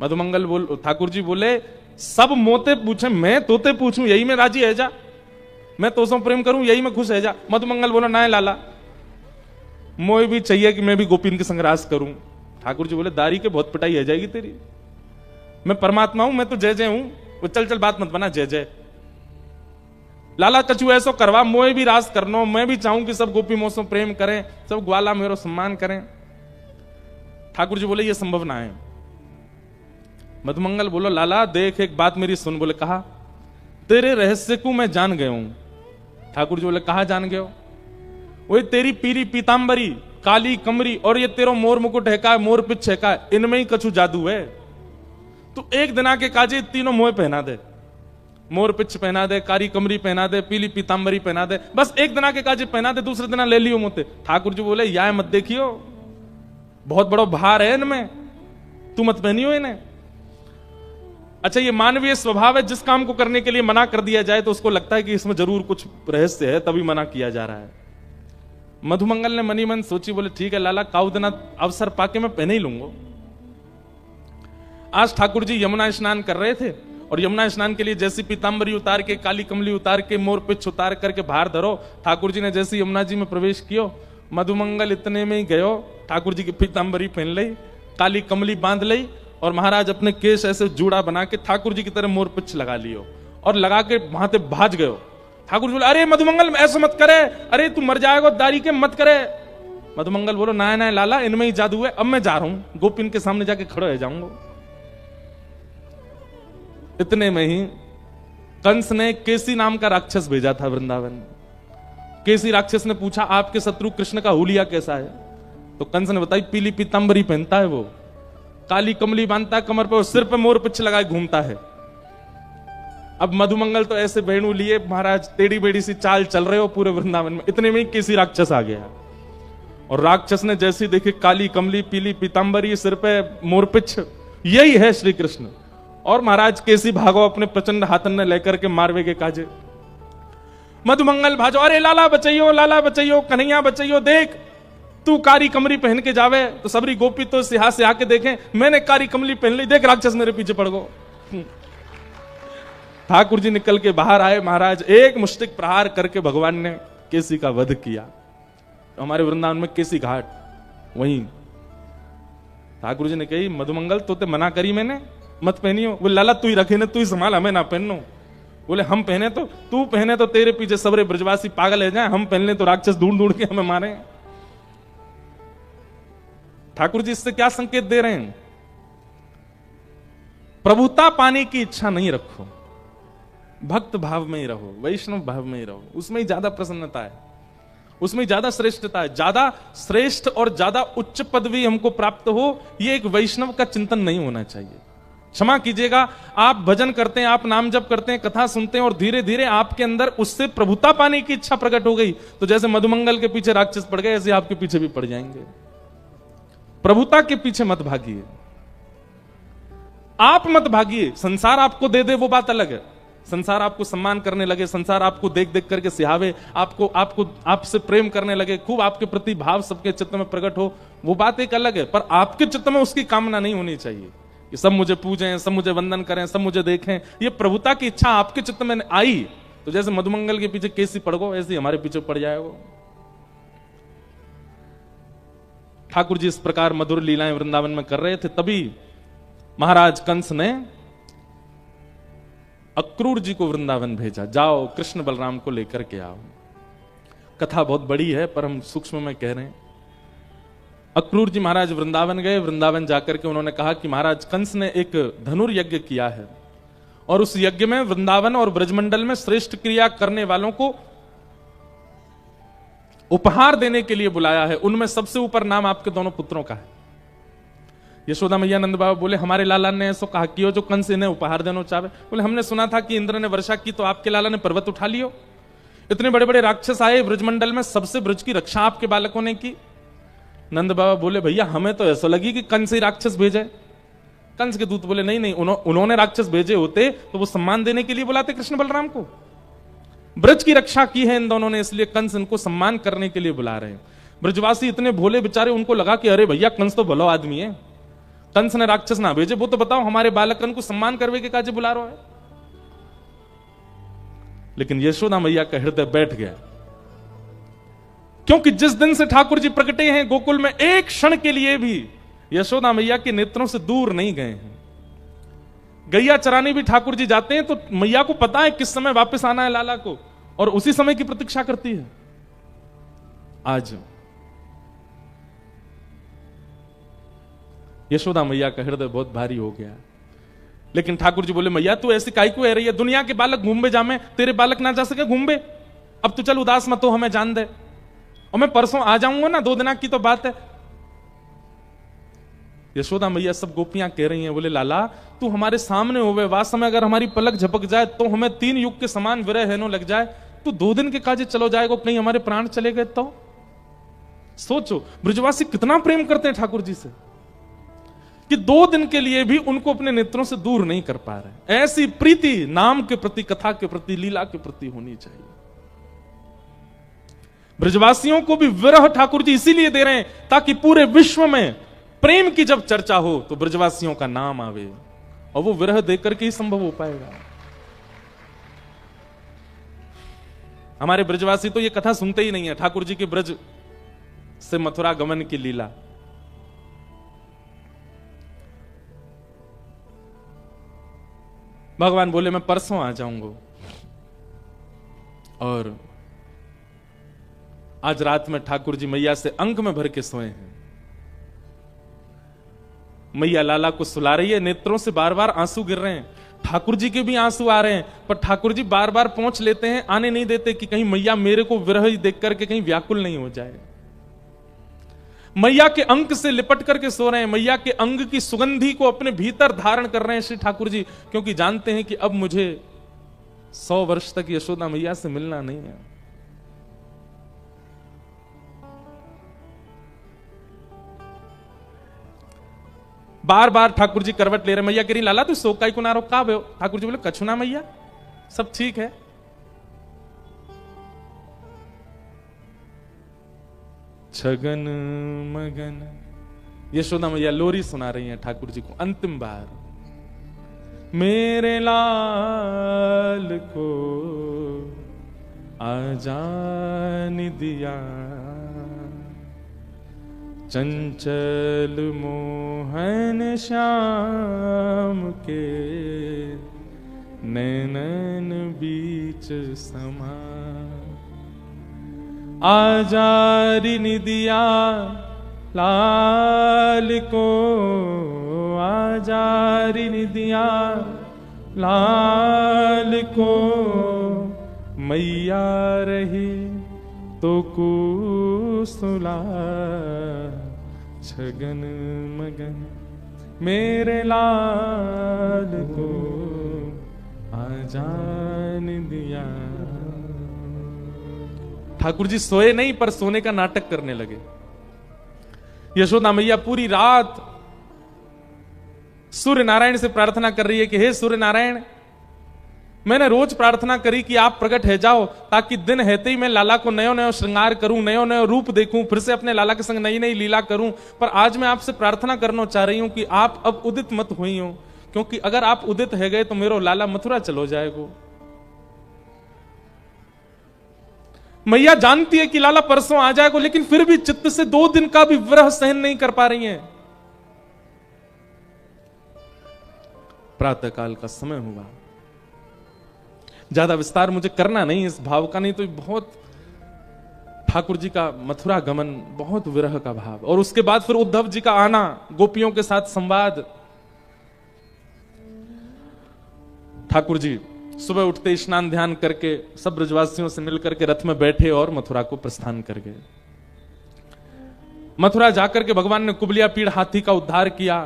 मधुमंगल बोल, ठाकुर जी बोले, सब मोते पूछे, मैं तोते पूछूं यही में राजी है जा, मैं तो सो प्रेम करूं यही में खुश है जा। मधुमंगल बोला, ना है लाला, मोए भी चाहिए कि मैं भी गोपीन के संग रास करूं। ठाकुर जी बोले, दारी के बहुत पिटाई है जाएगी तेरी, मैं परमात्मा हूं, मैं तो जय जय हूं, वो चल चल बात मत बना, जय जय। लाला कछु ऐसो करवा, मोए भी रास करनो, मैं भी चाहूं कि सब गोपी मोसो प्रेम करें, सब ग्वाला मेरो सम्मान करें। ठाकुर जी बोले, ये संभव ना है। मधुमंगल बोलो, लाला देख एक बात मेरी सुन। बोले, कहा, तेरे रहस्य को मैं जान गया हूं। ठाकुर जी बोले, कहा जान गए हो? वही तेरी पीरी पीतांबरी, काली कमरी और ये तेरो मोर मुकुट है का, मोर पिछ है का, इनमें ही कछु जादू है। तू एक दिन आके काजे तीनों मोह पहना दे, मोर पिछ पहना दे, कारी कमरी पहना दे, पीली पीतांबरी पहना दे, बस एक दिन आके काजे पहना दे, दूसरे दिन ले लियो मोते। ठाकुर जी बोले, या मत देखियो, बहुत बड़ा भार है इनमें, तू मत पहनियो इन्हें। अच्छा, ये मानवीय स्वभाव है, जिस काम को करने के लिए मना कर दिया जाए तो उसको लगता है कि इसमें जरूर कुछ रहस्य है, तभी मना किया जा रहा है। मधुमंगल ने मनी मन सोची, बोले ठीक है लाला, काउदना अवसर पाके मैं पहने ही लूंगा। आज ठाकुर जी यमुना स्नान कर रहे थे और यमुना स्नान के लिए जैसी पीतांबरी उतार के, काली कमली उतार के, मोर पिछ उतार करके बाहर धरो, ठाकुर जी ने जैसे यमुना जी में प्रवेश कियो, मधुमंगल इतने में ही गयो, ठाकुर जी की पीतांबरी पहन ली, काली कमली बांध ली और महाराज अपने केस ऐसे जूड़ा बना के ठाकुर जी की तरह मोर पिछ लगा लियो और लगा के वहां से भाज गयो। ठाकुर जी बोले अरे मधुमंगल ऐसा मत करे, अरे तू मर जाएगा दारी के, मत करे। मधुमंगल बोलो ना ना लाला, इनमें ही जादू है, अब मैं जा रहा हूं, गोपिन के सामने जाके खड़े हो जाऊंगा। इतने में ही कंस ने केसी नाम का राक्षस भेजा था वृंदावन। केसी राक्षस ने पूछा आपके शत्रु कृष्ण का हुलिया कैसा है? तो कंस ने बताई पीली पीतांबरी पहनता है वो, काली कमली बांधता है कमर पे और सिर पे मोर पिछ लगाए घूमता है। अब मधुमंगल तो ऐसे वेणु लिए महाराज टेढ़ी बेड़ी सी चाल चल रहे हो पूरे वृंदावन में। इतने में ही केसी राक्षस आ गया और राक्षस ने जैसी देखी काली कमली, पीली पीतांबरी, सिर पे मोर पिछ, यही है श्री कृष्ण। और महाराज केसी भागो अपने प्रचंड हाथन ने लेकर के मारवे के काजे। मधुमंगल भाजो, अरे लाला बचाइयो, कन्हैया बचाइयो, देख तू कारी कमली पहन के जावे तो सबरी गोपी तो सिहा से आके देखें, मैंने कारी कमली पहन ली, देख राक्षस मेरे पीछे पड़ गो। ठाकुर जी निकल के बाहर आए, महाराज एक मुष्टिक प्रहार करके भगवान ने केसी का वध किया। हमारे वृंदावन में केसी घाट वहीं। ठाकुर जी ने कही मधुमंगल तो ते मना करी मैंने, मत पहनियो। बोले लाला तू ही रखे ना, तू ही संभाल, हमें ना पहनो। बोले हम पहने तो, तू पहने तो तेरे पीछे सबरे ब्रजवासी पागल है जाए, हम पहन ले तो राक्षस ढूंढ ढूंढ के हमें मारे। ठाकुर जी इससे क्या संकेत दे रहे हैं? प्रभुता पाने की इच्छा नहीं रखो, भक्त भाव में ही रहो, वैष्णव भाव में ही रहो, उसमें ही ज्यादा प्रसन्नता है, उसमें ज्यादा श्रेष्ठता है। ज्यादा श्रेष्ठ और ज्यादा उच्च पदवी हमको प्राप्त हो, यह एक वैष्णव का चिंतन नहीं होना चाहिए। क्षमा कीजिएगा, आप भजन करते हैं, आप नाम जप करते हैं, कथा सुनते हैं और धीरे धीरे आपके अंदर उससे प्रभुता पाने की इच्छा प्रकट हो गई, तो जैसे मधुमंगल के पीछे राक्षस पड़ गए, ऐसे आपके पीछे भी पड़ जाएंगे। प्रभुता के पीछे मत भागिए, आप मत भागिए। संसार आपको दे दे वो बात अलग है, संसार आपको सम्मान करने लगे, संसार आपको देख देख करके सिहावे, आपको आपको आपसे प्रेम करने लगे, खूब आपके प्रति भाव सबके चित्त में प्रकट हो, वो बात एक अलग है। पर आपके चित्त में उसकी कामना नहीं होनी चाहिए कि सब मुझे पूजें, सब मुझे वंदन करें, सब मुझे देखें। ये प्रभुता की इच्छा आपके चित्त में आई तो जैसे मधुमंगल के पीछे केसी पड़ गो, ऐसे हमारे पीछे पड़ जाएगा। ठाकुर जी इस प्रकार मधुर लीलाएं वृंदावन में कर रहे थे, तभी महाराज कंस ने अक्रूर जी को वृंदावन भेजा, जाओ कृष्ण बलराम को लेकर के आओ। कथा बहुत बड़ी है पर हम सूक्ष्म में कह रहे हैं। अक्रूर जी महाराज वृंदावन गए, वृंदावन जाकर के उन्होंने कहा कि महाराज कंस ने एक धनुर्यज्ञ किया है और उस यज्ञ में वृंदावन और ब्रजमंडल में श्रेष्ठ क्रिया करने वालों को उपहार देने के लिए बुलाया है। उनमें सबसे ऊपर नाम आपके दोनों पुत्रों का है। यशोदा मैया नंद बाबा बोले हमारे लाला ने ऐसा कहा कि जो कंस इन्हें उपहार देना चाहे। बोले हमने सुना था कि इंद्र ने वर्षा की तो आपके लाला ने पर्वत उठा लियो। इतने बड़े बड़े राक्षस आए ब्रजमंडल में, सबसे ब्रज की रक्षा आपके बालकों ने की। नंद बाबा बोले भैया हमें तो ऐसा लगी कि कंस ही राक्षस भेजे। कंस के दूत बोले नहीं नहीं, उन्होंने राक्षस भेजे होते तो वो सम्मान देने के लिए बुलाते कृष्ण बलराम को। ब्रज की रक्षा की है इन दोनों ने, इसलिए कंस इनको सम्मान करने के लिए बुला रहे हैं। ब्रजवासी इतने भोले बेचारे, उनको लगा कि अरे भैया कंस तो भलो आदमी है, कंस ने राक्षस ना भेजे, वो तो बताओ हमारे बालकन को सम्मान करवे के काजे बुला रहा है। लेकिन यशोदा मैया का हृदय बैठ गया, क्योंकि जिस दिन से ठाकुर जी प्रकटे हैं गोकुल में, एक क्षण के लिए भी यशोदा मैया के नेत्रों से दूर नहीं गए हैं। गैया चराने भी ठाकुर जी जाते हैं तो मैया को पता है किस समय वापस आना है लाला को, और उसी समय की प्रतीक्षा करती है। आज यशोदा मैया का हृदय बहुत भारी हो गया। लेकिन ठाकुर जी बोले मैया तू ऐसी काई को रही है, दुनिया के बालक घूमबे जामे, तेरे बालक ना जा सके घूमबे, अब तू चल उदास मत हो, हमें जान दे, और मैं परसों आ जाऊंगा ना, 2 दिन की तो बात है। यशोदा मैया सब गोपियां कह रही हैं, बोले लाला तू हमारे सामने होवे, वास समय अगर हमारी पलक झपक जाए तो हमें 3 युग के समान विरह हेनो लग जाए, तू 2 दिन के काजे चलो जाएगा, कहीं हमारे प्राण चले गए तो। सोचो ब्रजवासी कितना प्रेम करते हैं ठाकुर जी से कि 2 दिन के लिए भी उनको अपने नेत्रों से दूर नहीं कर पा रहे। ऐसी प्रीति नाम के प्रति, कथा के प्रति, लीला के प्रति होनी चाहिए। ब्रजवासियों को भी विरह ठाकुर जी इसीलिए दे रहे हैं ताकि पूरे विश्व में प्रेम की जब चर्चा हो तो ब्रजवासियों का नाम आवे, और वो विरह देकर के ही संभव हो पाएगा। हमारे ब्रजवासी तो ये कथा सुनते ही नहीं है, ठाकुर जी के ब्रज से मथुरा गमन की लीला। भगवान बोले मैं परसों आ जाऊंगा, और आज रात में ठाकुर जी मैया से अंक में भर के सोए हैं। मैया लाला को सुला रही है, नेत्रों से बार बार आंसू गिर रहे हैं, ठाकुर जी के भी आंसू आ रहे हैं, पर ठाकुर जी बार बार पहुंच लेते हैं, आने नहीं देते कि कहीं मैया मेरे को विरह ही देख करके कहीं व्याकुल नहीं हो जाए। मैया के अंक से लिपट करके सो रहे हैं, मैया के अंग की सुगंधी को अपने भीतर धारण कर रहे हैं श्री ठाकुर जी, क्योंकि जानते हैं कि अब मुझे 100 वर्ष तक यशोदा मैया से मिलना नहीं है। बार बार ठाकुर जी करवट ले रहे, मैया कह रही लाला तू सो काई को नारो का भयो? ठाकुर जी बोले कछु ना मैया, सब ठीक है। छगन मगन यशोदा मैया लोरी सुना रही हैं ठाकुर जी को अंतिम बार। मेरे लाल को आजान दिया, चंचल मोहन श्याम के नैनन बीच समा। आजारी निदिया लाल को, आजारी निदिया लाल को, मैया रही तो कुसुला। छगन मगन मेरे लाल को आजान दिया। ठाकुर जी सोए नहीं पर सोने का नाटक करने लगे। यशोदा मैया पूरी रात सूर्य नारायण से प्रार्थना कर रही है कि हे सूर्य नारायण, मैंने रोज प्रार्थना करी कि आप प्रकट है जाओ, ताकि दिन हेते ही मैं लाला को नयो नयो श्रृंगार करूं, नयो नयो रूप देखूं, फिर से अपने लाला के संग नई नई लीला करूं। पर आज मैं आपसे प्रार्थना करना चाह रही हूं कि आप अब उदित मत हुई हो, क्योंकि अगर आप उदित है गए तो मेरो लाला मथुरा चलो जाएगो। मैया जानती है कि लाला परसों आ जाएगा, लेकिन फिर भी चित्त से 2 दिन का भी विरह सहन नहीं कर पा रही हैं। प्रातः काल का समय हुआ, ज्यादा विस्तार मुझे करना नहीं इस भाव का, नहीं तो बहुत ठाकुर जी का मथुरा गमन, बहुत विरह का भाव, और उसके बाद फिर उद्धव जी का आना, गोपियों के साथ संवाद। ठाकुर जी सुबह उठते स्नान ध्यान करके सब ब्रजवासियों से मिलकर के रथ में बैठे और मथुरा को प्रस्थान कर गए। मथुरा जाकर के भगवान ने कुबलिया पीड़ हाथी का उद्धार किया,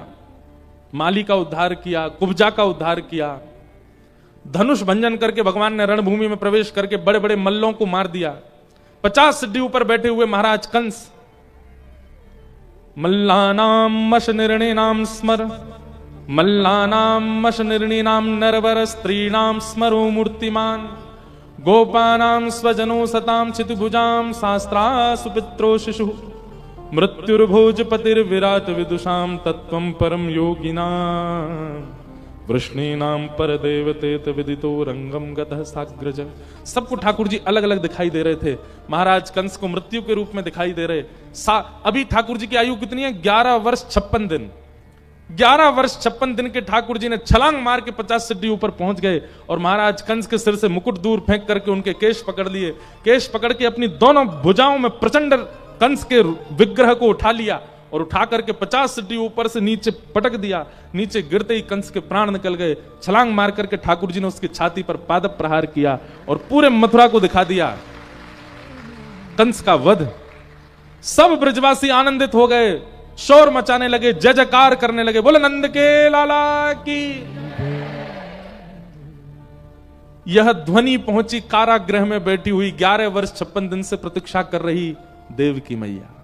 माली का उद्धार किया, कुब्जा का उद्धार किया, धनुष भंजन करके भगवान ने रणभूमि में प्रवेश करके बड़े बड़े मल्लों को मार दिया। 50 सिद्धि ऊपर बैठे हुए महाराज कंस, मल्लानाम मश निर्णयनाम स्मर, मल्लानाम मश निर्णयनाम नरवर, स्त्रीणाम स्मरो मूर्तिमान, गोपानाम स्वजनो सताम चितभुजाम, शास्त्रा सुपित्रो शिशु, मृत्युर्भोजपतिर्विराट विदुषाम, तत्वं परम योगिनाम, वृष्णीनाम पर देवते विदितो रंगम गतः साग्रज। सबको ठाकुर जी अलग अलग दिखाई दे रहे थे। महाराज कंस को मृत्यु के रूप में दिखाई दे रहे। अभी ठाकुर जी की आयु कितनी है? 11 वर्ष 56 दिन। 11 वर्ष 56 दिन के ठाकुर जी ने छलांग मार के 50 सिद्धि ऊपर पहुंच गए, और महाराज कंस के सिर से मुकुट दूर फेंक करके उनके केश पकड़ लिए। केश पकड़ के अपनी दोनों भुजाओं में प्रचंड कंस के विग्रह को उठा लिया, और उठा करके 50 सिद्धि ऊपर से नीचे पटक दिया। नीचे गिरते ही कंस के प्राण निकल गए। छलांग मार करके ठाकुर जी ने उसकी छाती पर पादप प्रहार किया और पूरे मथुरा को दिखा दिया कंस का वध। सब ब्रजवासी आनंदित हो गए, शोर मचाने लगे, जय जयकार करने लगे, बोले नंद के लाला की। यह ध्वनि पहुंची कारागृह में बैठी हुई 11 वर्ष 56 दिन से प्रतीक्षा कर रही देव की मैया।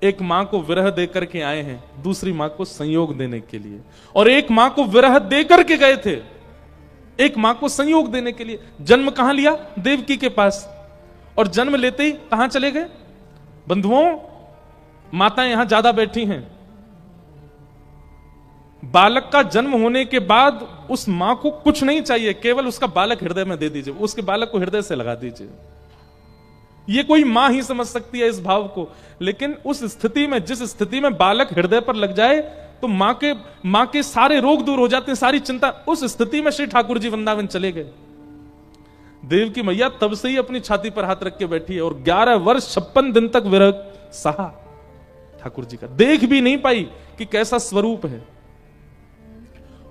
एक मां को विरह देकर के आए हैं, दूसरी मां को संयोग देने के लिए, और एक मां को विरह देकर के गए थे, एक मां को संयोग देने के लिए। जन्म कहां लिया? देवकी के पास। और जन्म लेते ही कहां चले गए? बंधुओं, माताएं यहां ज्यादा बैठी हैं। बालक का जन्म होने के बाद उस मां को कुछ नहीं चाहिए, केवल उसका बालक हृदय में दे दीजिए, उसके बालक को हृदय से लगा दीजिए। ये कोई मां ही समझ सकती है इस भाव को। लेकिन उस स्थिति में, जिस स्थिति में बालक हृदय पर लग जाए तो मां के सारे रोग दूर हो जाते हैं, सारी चिंता। उस स्थिति में श्री ठाकुर जी वृंदावन चले गए। देव की मैया तब से ही अपनी छाती पर हाथ रख के बैठी है और 11 वर्ष 56 दिन तक विरह सहा ठाकुर जी का, देख भी नहीं पाई कि कैसा स्वरूप है।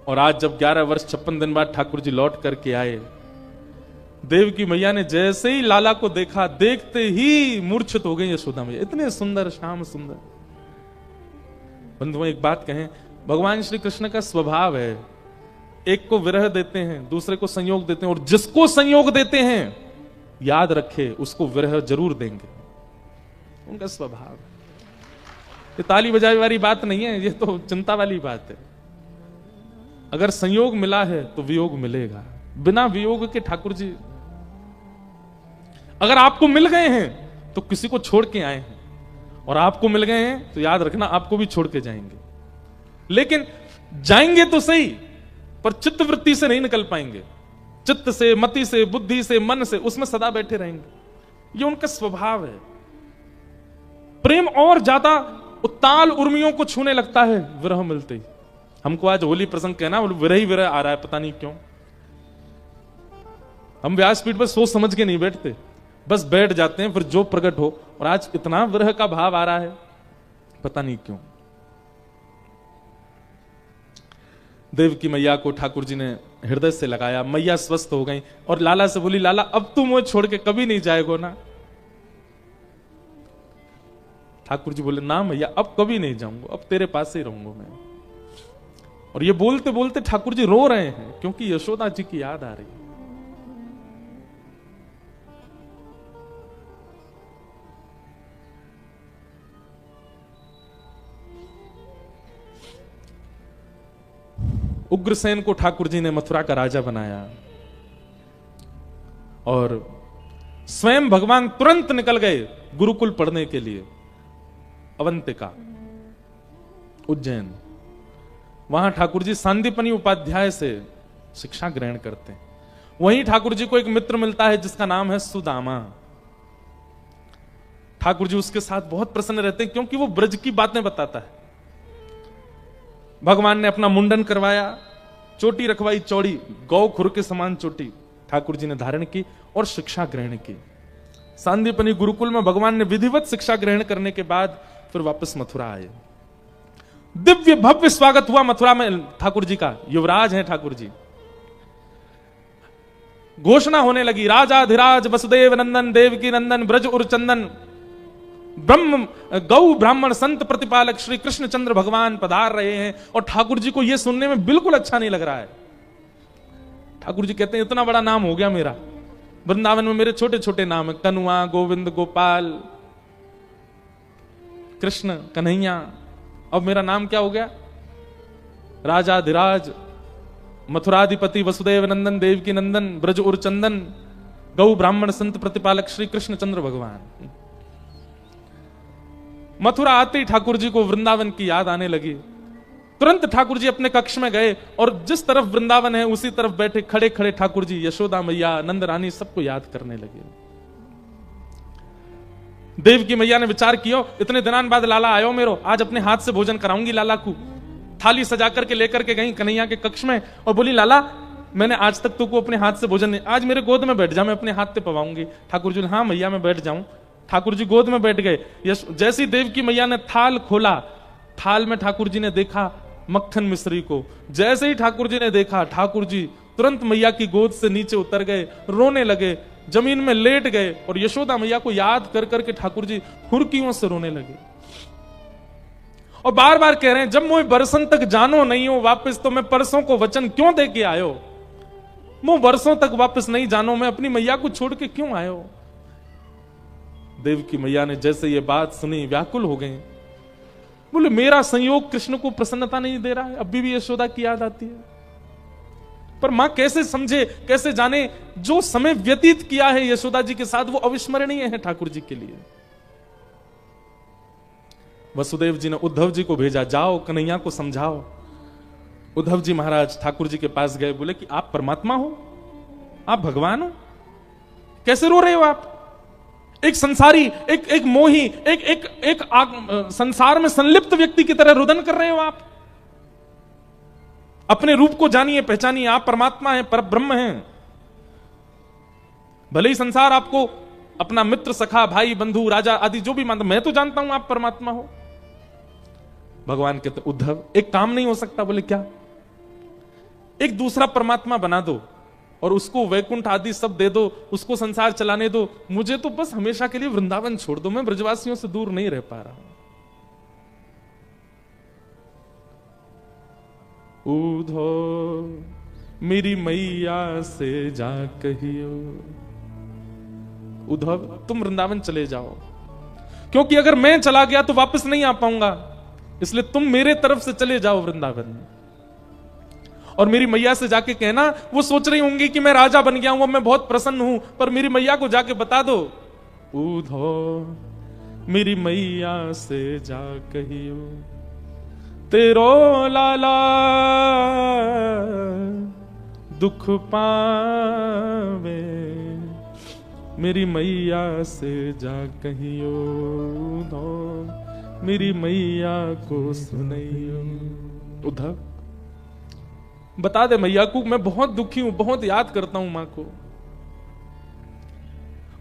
और आज जब 11 वर्ष 56 दिन बाद ठाकुर जी लौट करके आए, देव की मैया ने जैसे ही लाला को देखा, देखते ही मूर्छित हो गई यशोदा मैया। इतने सुंदर, श्याम सुंदर। बंधुओं, एक बात कहें, भगवान श्री कृष्ण का स्वभाव है, एक को विरह देते हैं, दूसरे को संयोग देते हैं, और जिसको संयोग देते हैं याद रखे उसको विरह जरूर देंगे। उनका स्वभाव है। ये ताली बजाने वाली बात नहीं है, ये तो चिंता वाली बात है। अगर संयोग मिला है तो वियोग मिलेगा। बिना वियोग के ठाकुर जी, अगर आपको मिल गए हैं तो किसी को छोड़ के आए हैं, और आपको मिल गए हैं तो याद रखना आपको भी छोड़ के जाएंगे। लेकिन जाएंगे तो सही, पर चित्त वृत्ति से नहीं निकल पाएंगे। चित्त से, मति से, बुद्धि से, मन से उसमें सदा बैठे रहेंगे। ये उनका स्वभाव है। प्रेम और ज्यादा उत्ताल उर्मियों को छूने लगता है विरह मिलते ही। हमको आज होली प्रसंग कहना, विरह ही विरह आ रहा है, पता नहीं क्यों। हम व्यासपीठ पर सोच समझ के नहीं बैठते, बस बैठ जाते हैं, फिर जो प्रकट हो। और आज इतना विरह का भाव आ रहा है, पता नहीं क्यों। देव की मैया को ठाकुर जी ने हृदय से लगाया, मैया स्वस्थ हो गई और लाला से बोली, लाला अब तू मुझे छोड़ के कभी नहीं जाएगो ना? ठाकुर जी बोले, ना मैया अब कभी नहीं जाऊंगा, अब तेरे पास ही रहूंगा मैं। और ये बोलते बोलते ठाकुर जी रो रहे हैं, क्योंकि यशोदा जी की याद आ रही है। उग्रसेन को ठाकुर जी ने मथुरा का राजा बनाया और स्वयं भगवान तुरंत निकल गए गुरुकुल पढ़ने के लिए अवंतिका, उज्जैन। वहां ठाकुर जी सांदीपनी उपाध्याय से शिक्षा ग्रहण करते हैं। वहीं ठाकुर जी को एक मित्र मिलता है जिसका नाम है सुदामा। ठाकुर जी उसके साथ बहुत प्रसन्न रहते हैं, क्योंकि वो ब्रज की बातें बताता है। भगवान ने अपना मुंडन करवाया, चोटी रखवाई चौड़ी, गौ खुर के समान चोटी ठाकुर जी ने धारण की और शिक्षा ग्रहण की। सांदीपनी गुरुकुल में भगवान ने विधिवत शिक्षा ग्रहण करने के बाद फिर वापस मथुरा आए। दिव्य भव्य स्वागत हुआ मथुरा में ठाकुर जी का। युवराज हैं ठाकुर जी। घोषणा होने लगी, राजाधिराज वसुदेव नंदन देवकी नंदन ब्रज उरचंदन ब्रह्म गौ ब्राह्मण संत प्रतिपालक श्री कृष्ण चंद्र भगवान पधार रहे हैं। और ठाकुर जी को यह सुनने में बिल्कुल अच्छा नहीं लग रहा है। ठाकुर जी कहते हैं, इतना बड़ा नाम हो गया मेरा, वृंदावन में मेरे छोटे छोटे नाम है, कनुआ, गोविंद, गोपाल, कृष्ण, कन्हैया। अब मेरा नाम क्या हो गया? राजाधिराज, मथुराधिपति, वसुदेव नंदन, देवकी नंदन, ब्रज उरचंदन, गौ ब्राह्मण संत प्रतिपालक श्री कृष्ण चंद्र भगवान। मथुरा आते ही ठाकुर जी को वृंदावन की याद आने लगी। तुरंत ठाकुर जी अपने कक्ष में गए और जिस तरफ वृंदावन है उसी तरफ बैठे खड़े खड़े ठाकुर जी यशोदा मैया, नंद रानी सबको याद करने लगे। देव की मैया ने विचार किया, इतने दिनान बाद लाला आयो मेरो, आज अपने हाथ से भोजन कराऊंगी लाला को। थाली सजा करके लेकर के गई कन्हैया के कक्ष में और बोली, लाला मैंने आज तक तुमको अपने हाथ से भोजन नहीं, आज मेरे गोद में बैठ जा, मैं अपने हाथ से पवाऊंगी। ठाकुर जी, हाँ मैया मैं बैठ जाऊं। ठाकुर जी गोद में बैठ गए। जैसी देव की मैया ने थाल खोला, थाल में ठाकुर जी ने देखा मक्खन मिश्री को। जैसे ही ठाकुर जी ने देखा, ठाकुर जी तुरंत मैया की गोद से नीचे उतर गए, रोने लगे, जमीन में लेट गए और यशोदा मैया को याद कर करके ठाकुर जी हुरकियों से रोने लगे और बार बार कह रहे हैं, जब मुझे बरसन तक जानो नहीं हो वापस, तो मैं परसों को वचन क्यों दे के आयो? मुझे वर्षों तक वापस नहीं जानो, मैं अपनी मैया को छोड़ के क्यों आयो? देव की मैया ने जैसे ये बात सुनी व्याकुल हो गई। बोले, मेरा संयोग कृष्ण को प्रसन्नता नहीं दे रहा है, अभी भी यशोदा की याद आती है। पर मां कैसे समझे, कैसे जाने? जो समय व्यतीत किया है यशोदा जी के साथ वो अविस्मरणीय है ठाकुर जी के लिए। वसुदेव जी ने उद्धव जी को भेजा, जाओ कन्हैया को समझाओ। उद्धव जी महाराज ठाकुर जी के पास गए, बोले कि आप परमात्मा हो, आप भगवान हो, कैसे रो रहे हो आप? एक संसारी, एक मोही, एक संसार में संलिप्त व्यक्ति की तरह रुदन कर रहे हो आप। अपने रूप को जानिए, पहचानिए, आप परमात्मा हैं, पर ब्रह्म हैं। भले ही संसार आपको अपना मित्र, सखा, भाई, बंधु, राजा आदि जो भी मानता, मैं तो जानता हूं आप परमात्मा हो। भगवान कहते उद्धव एक काम नहीं हो सकता। बोले क्या? एक दूसरा परमात्मा बना दो और उसको वैकुंठ आदि सब दे दो, उसको संसार चलाने दो, मुझे तो बस हमेशा के लिए वृंदावन छोड़ दो, मैं ब्रजवासियों से दूर नहीं रह पा रहा हूं। उद्धव मेरी मैया से जा कहियो, उद्धव तुम वृंदावन चले जाओ, क्योंकि अगर मैं चला गया तो वापस नहीं आ पाऊंगा, इसलिए तुम मेरे तरफ से चले जाओ वृंदावन। और मेरी मैया से जाके कहना, वो सोच रही होंगी कि मैं राजा बन गया हूं, मैं बहुत प्रसन्न हूं, पर मेरी मैया को जाके बता दो, उद्धव मेरी मैया से जा कहियो, तेरो लाला दुख पावे, मेरी मैया से जा कहियो, उद्धव मेरी मैया को सुनइयो। उद्धव बता दे मैया को, मैं बहुत दुखी हूं, बहुत याद करता हूं मां को।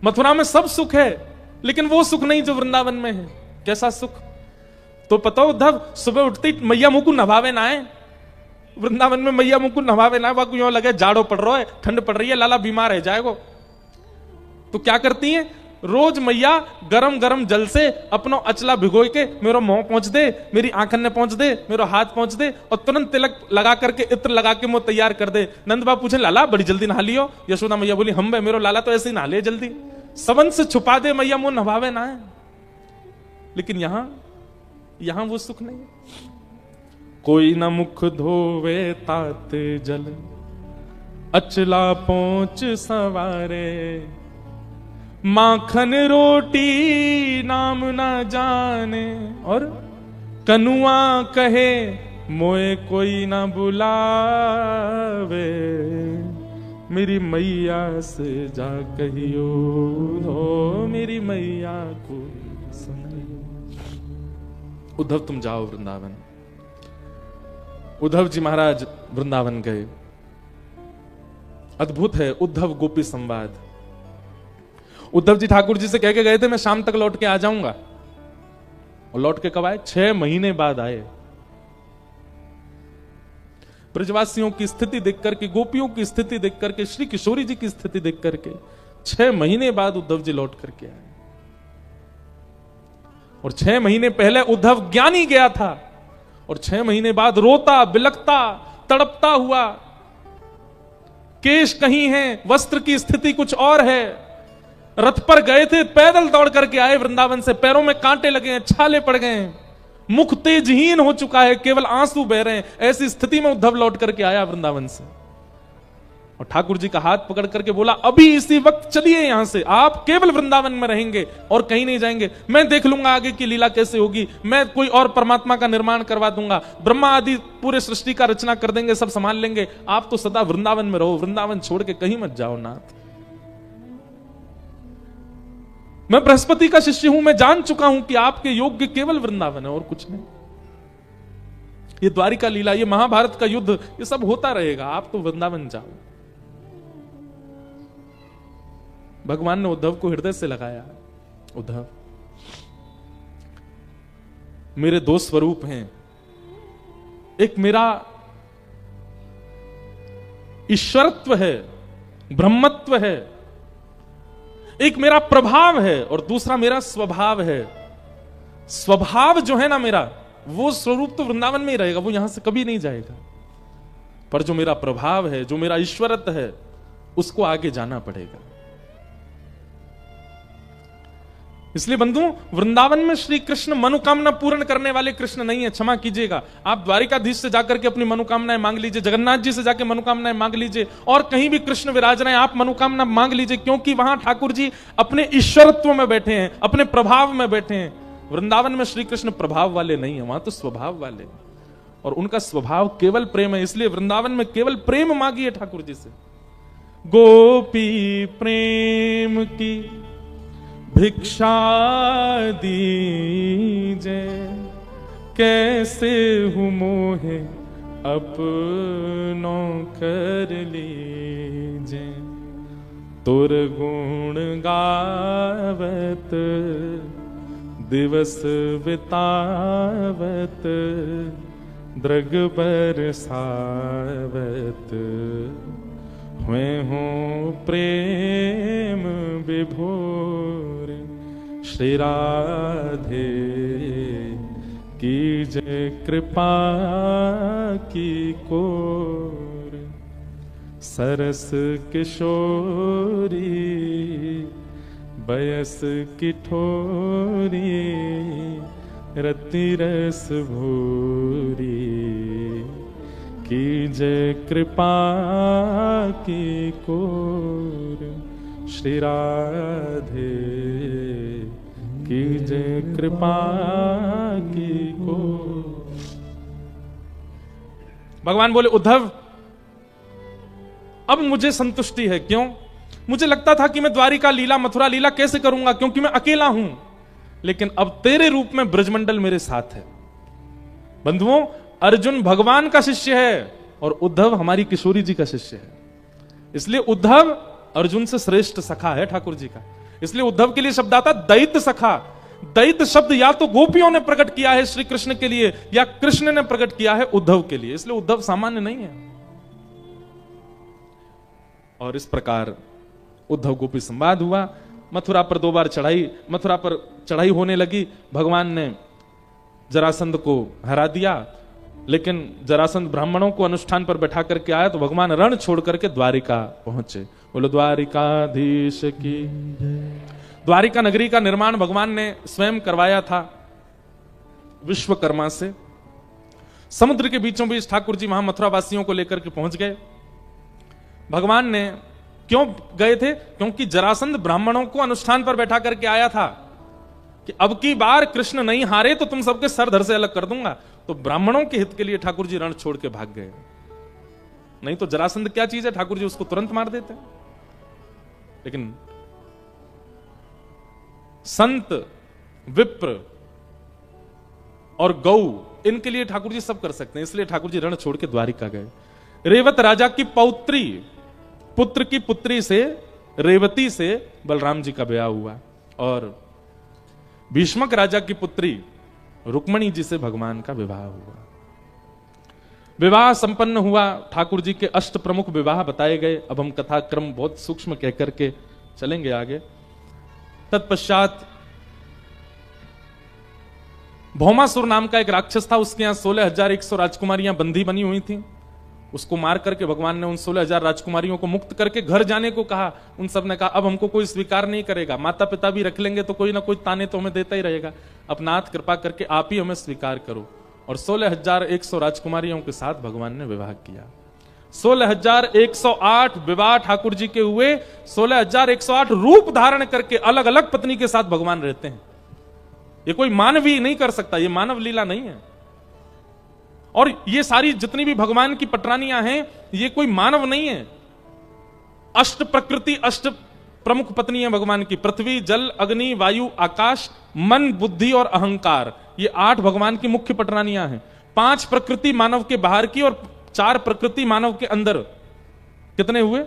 मथुरा में सब सुख है, लेकिन वो सुख नहीं जो वृंदावन में है। कैसा सुख? तो पता उद्धव, सुबह उठते ही मैया मुंह को नभावे ना है। वृंदावन में मैया मुंह को नभावे ना, वाकु यूं लगे जाड़ो पड़ रहा है, ठंड पड़ रही है, लाला बीमार है जाएगो। तो क्या करती हैं? रोज मैया गरम गरम जल से अपनो अचला भिगोई के मेरा मुंह पहुंच दे, मेरी आंखन ने पहुंच दे, मेरा हाथ पहुंच दे, और तुरंत तिलक लगा करके, इत्र लगा के मुंह तैयार कर दे। नंद बाबू पूछे, लाला बड़ी जल्दी नहा लियो? यशोदा मैया बोली, हम मेरो लाला तो ऐसे ही नहा ले जल्दी। सबन से छुपा दे मैया, मुंह नभावे ना है। लेकिन यहां वो सुख नहीं। कोई ना मुख धोवे ताते जल, अचला पहुंच सवारे, माखन रोटी नाम ना जाने, और कनुआ कहे मोए कोई ना बुलावे, मेरी मैया से जा कहियो, हो मेरी मैया को सुनियो। उद्धव तुम जाओ वृंदावन। उद्धव जी महाराज वृंदावन गए। अद्भुत है उद्धव गोपी संवाद। उद्धव जी ठाकुर जी से कह के गए थे मैं शाम तक लौट के आ जाऊंगा, और लौट के कब आए? 6 महीने बाद आए। ब्रजवासियों की स्थिति देख करके, गोपियों की स्थिति देख करके, श्री किशोरी जी की स्थिति देख करके 6 महीने बाद उद्धव जी लौट करके आए। और 6 महीने पहले उद्धव ज्ञानी गया था, और 6 महीने बाद रोता बिलखता तड़पता हुआ। केश कहीं है, वस्त्र की स्थिति कुछ और है। रथ पर गए थे, पैदल दौड़ करके आए वृंदावन से, पैरों में कांटे लगे हैं, छाले पड़ गए हैं, मुख तेजहीन हो चुका है, केवल आंसू बह रहे हैं। ऐसी स्थिति में उद्धव लौट करके आया वृंदावन से, और ठाकुर जी का हाथ पकड़ करके बोला, अभी इसी वक्त चलिए यहां से, आप केवल वृंदावन में रहेंगे और कहीं नहीं जाएंगे। मैं देख लूंगा आगे की लीला कैसे होगी, मैं कोई और परमात्मा का निर्माण करवा दूंगा, ब्रह्मा आदि पूरे सृष्टि का रचना कर देंगे, सब संभाल लेंगे, आप तो सदा वृंदावन में रहो, वृंदावन छोड़ के कहीं मत जाओ नाथ। मैं बृहस्पति का शिष्य हूं, मैं जान चुका हूं कि आपके योग्य केवल वृंदावन है और कुछ नहीं। ये द्वारिका लीला, ये महाभारत का युद्ध, ये सब होता रहेगा, आप तो वृंदावन जाओ। भगवान ने उद्धव को हृदय से लगाया। उद्धव मेरे 2 स्वरूप हैं, एक मेरा ईश्वरत्व है, ब्रह्मत्व है, एक मेरा प्रभाव है, और दूसरा मेरा स्वभाव है। स्वभाव जो है ना मेरा, वो स्वरूप तो वृंदावन में ही रहेगा, वो यहां से कभी नहीं जाएगा। पर जो मेरा प्रभाव है, जो मेरा ईश्वरत्व है, उसको आगे जाना पड़ेगा। इसलिए बंधुओं, वृंदावन में श्री कृष्ण मनोकामना पूर्ण करने वाले कृष्ण नहीं है, क्षमा कीजिएगा। आप द्वारिकाधीश से जाकर के अपनी मनोकामनाएं मांग लीजिए, जगन्नाथ जी से जाकर मनोकामनाएं मांग लीजिए, और कहीं भी कृष्ण विराज रहे हैं, आप मनोकामना मांग लीजिए, क्योंकि वहां ठाकुर जी अपने ईश्वरत्व में बैठे हैं, अपने प्रभाव में बैठे हैं। वृंदावन में श्री कृष्ण प्रभाव वाले नहीं है, वहां तो स्वभाव वाले, और उनका स्वभाव केवल प्रेम है। इसलिए वृंदावन में केवल प्रेम मांगिए ठाकुर जी से। गोपी प्रेम की भिक्षा दीजे, कैसे हूँ मोहे अपनों कर लीजे। तुर गुण गावत दिवस बितावत, दृग बरसावत, हुए हूँ प्रेम विभोर। श्री राधे कीजे कृपा की कोर। सरस किशोरी बयस की ठोरी, रति रस भूरी, कीजे कृपा की कोर। श्री राधे कीजे कृपा की कोर। भगवान बोले, उद्धव अब मुझे संतुष्टि है। क्यों? मुझे लगता था कि मैं द्वारिका लीला, मथुरा लीला कैसे करूंगा, क्योंकि मैं अकेला हूं, लेकिन अब तेरे रूप में ब्रजमंडल मेरे साथ है। बंधुओं, अर्जुन भगवान का शिष्य है और उद्धव हमारी किशोरी जी का शिष्य है। इसलिए उद्धव अर्जुन से श्रेष्ठ सखा है ठाकुर जी का। इसलिए उद्धव के लिए शब्द आता दैत्य सखा। दैत्य शब्द या तो गोपियों ने प्रकट किया है श्री कृष्ण के लिए, या कृष्ण ने प्रकट किया है उद्धव के लिए। इसलिए उद्धव सामान्य नहीं है। और इस प्रकार उद्धव गोपी संवाद हुआ। मथुरा पर 2 बार चढ़ाई, मथुरा पर चढ़ाई होने लगी। भगवान ने जरासंध को हरा दिया, लेकिन जरासंध ब्राह्मणों को अनुष्ठान पर बैठा करके आया तो भगवान रण छोड़ करके द्वारिका पहुंचे। बोलो द्वारिकाधीश की। द्वारिका नगरी का निर्माण भगवान ने स्वयं करवाया था विश्वकर्मा से। समुद्र के बीचों बीच ठाकुर जी वहां मथुरा वासियों को लेकर के पहुंच गए। भगवान ने क्यों गए थे? क्योंकि जरासंध ब्राह्मणों को अनुष्ठान पर बैठा करके आया था कि अब की बार कृष्ण नहीं हारे तो तुम सबके सर धड़ से अलग कर दूंगा। तो ब्राह्मणों के हित के लिए ठाकुर जी रण छोड़ के भाग गए। नहीं तो जरासंध क्या चीज है, ठाकुर जी उसको तुरंत मार देते। लेकिन संत, विप्र और गौ, इनके लिए ठाकुर जी सब कर सकते हैं। इसलिए ठाकुर जी रण छोड़ के द्वारिका गए। रेवत राजा की पौत्री, पुत्र की पुत्री से, रेवती से बलराम जी का ब्याह हुआ, और भीष्मक राजा की पुत्री रुक्मणी जी से भगवान का विवाह हुआ। विवाह संपन्न हुआ। ठाकुर जी के अष्ट प्रमुख विवाह बताए गए। अब हम कथा क्रम बहुत सूक्ष्म कहकर के चलेंगे आगे। तत्पश्चात भौमासुर नाम का एक राक्षस था, उसके यहां 16,100 राजकुमारियां बंदी बनी हुई थी। उसको मार करके भगवान ने उन 16,000 राजकुमारियों को मुक्त करके घर जाने को कहा। उन सब ने कहा अब हमको कोई स्वीकार नहीं करेगा, माता पिता भी रख लेंगे तो कोई ना कोई ताने तो हमें देता ही रहेगा, अपनाथ कृपा करके आप ही हमें स्वीकार करो। और 16,100 राजकुमारियों के साथ भगवान ने विवाह किया। 16,108 विवाह ठाकुर जी के हुए। 16,108 रूप धारण करके अलग अलग पत्नी के साथ भगवान रहते हैं। ये कोई मानवीय नहीं कर सकता, ये मानव लीला नहीं है। और ये सारी जितनी भी भगवान की पटरानियां हैं, ये कोई मानव नहीं है। अष्ट प्रकृति, अष्ट प्रमुख पत्नी है भगवान की। पृथ्वी, जल, अग्नि, वायु, आकाश, मन, बुद्धि और अहंकार, ये 8 भगवान की मुख्य पटरानियां हैं। 5 प्रकृति मानव के बाहर की और 4 प्रकृति मानव के अंदर। कितने हुए?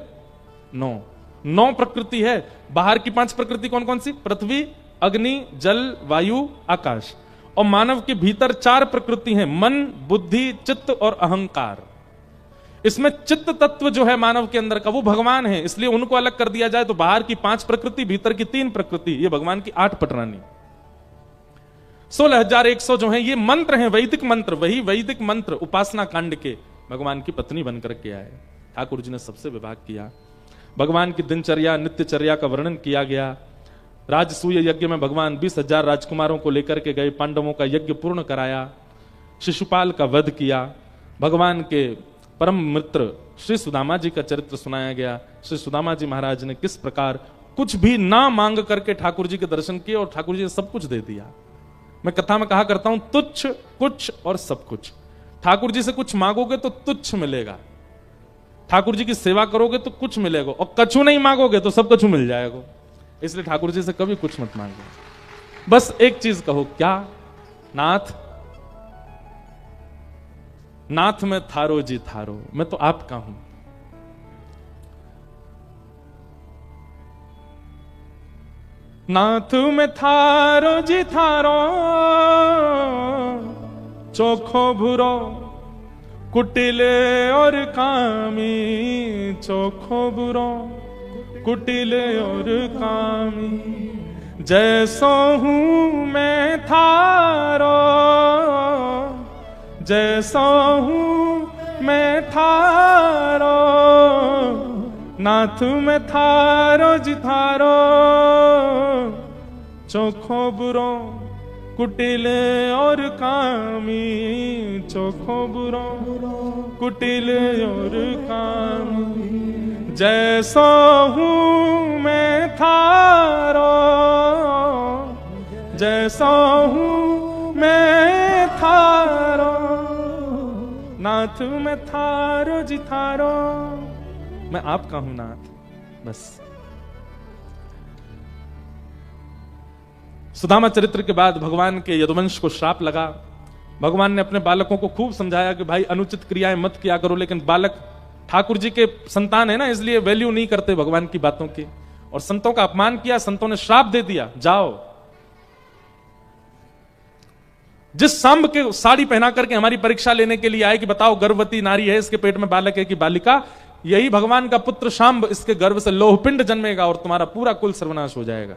9 प्रकृति है। बाहर की 5 प्रकृति कौन कौन सी? पृथ्वी, अग्नि, जल, वायु, आकाश। और मानव के भीतर 4 प्रकृति हैं, मन, बुद्धि, चित्त और अहंकार। इसमें चित्त तत्व जो है मानव के अंदर का, वो भगवान है। इसलिए उनको अलग कर दिया जाए तो बाहर की 5 प्रकृति, भीतर की 3 प्रकृति, ये भगवान की 8 पटरानी। 16,100 जो है ये मंत्र हैं, वैदिक मंत्र। वही वैदिक मंत्र उपासना कांड के भगवान की पत्नी बनकर के आए। ठाकुर जी ने सबसे विवाह किया। भगवान की दिनचर्या, नित्यचर्या का वर्णन किया गया। राजसूय यज्ञ में भगवान 20,000 राजकुमारों को लेकर के गए, पांडवों का यज्ञ पूर्ण कराया, शिशुपाल का वध किया, भगवान के परम मित्र श्री सुदामा जी का चरित्र सुनाया गया। श्री सुदामा जी महाराज ने किस प्रकार कुछ भी ना मांग करके ठाकुर जी के दर्शन किए और ठाकुर जी ने सब कुछ दे दिया। मैं कथा में कहा करता हूं, तुच्छ कुछ और सब कुछ। ठाकुर जी से कुछ मांगोगे तो तुच्छ मिलेगा, ठाकुर जी की सेवा करोगे तो कुछ मिलेगा, और कछु नहीं मांगोगे तो सब कछु मिल जाएगा। इसलिए ठाकुर जी से कभी कुछ मत मांगो, बस एक चीज कहो, क्या? नाथ, नाथ में थारो जी थारो, मैं तो आपका हूं। नाथ में थारो जी थारो, चोखो भूरो कुटिले और कामी, चोखो बुरो कुटिले और कामी। जैसो हूं मैं थारो, जैसो हूं मैं थारो, नाथ में थारो जी थारो, चोखो बुरो कुटिले और कामी, चोखो बुरो कुटिले और कामी। जैसो हूं मैं थारो, जैसो हूं मैं थारो, नाथ में थारो जी थारो, मैं आपका हूं नाथ। बस सुदामा चरित्र के बाद भगवान के यदुवंश को श्राप लगा। भगवान ने अपने बालकों को खूब समझाया कि भाई अनुचित क्रियाएं मत किया करो, लेकिन बालक ठाकुर जी के संतान है ना, इसलिए वैल्यू नहीं करते भगवान की बातों की, और संतों का अपमान किया, संतों ने श्राप दे दिया, जाओ जिस सांब के साड़ी पहना करके हमारी परीक्षा लेने के लिए आए कि बताओ गर्भवती नारी है, इसके पेट में बालक है कि बालिका, यही भगवान का पुत्र शांब, इसके गर्भ से लोहपिंड जन्मेगा और तुम्हारा पूरा कुल सर्वनाश हो जाएगा।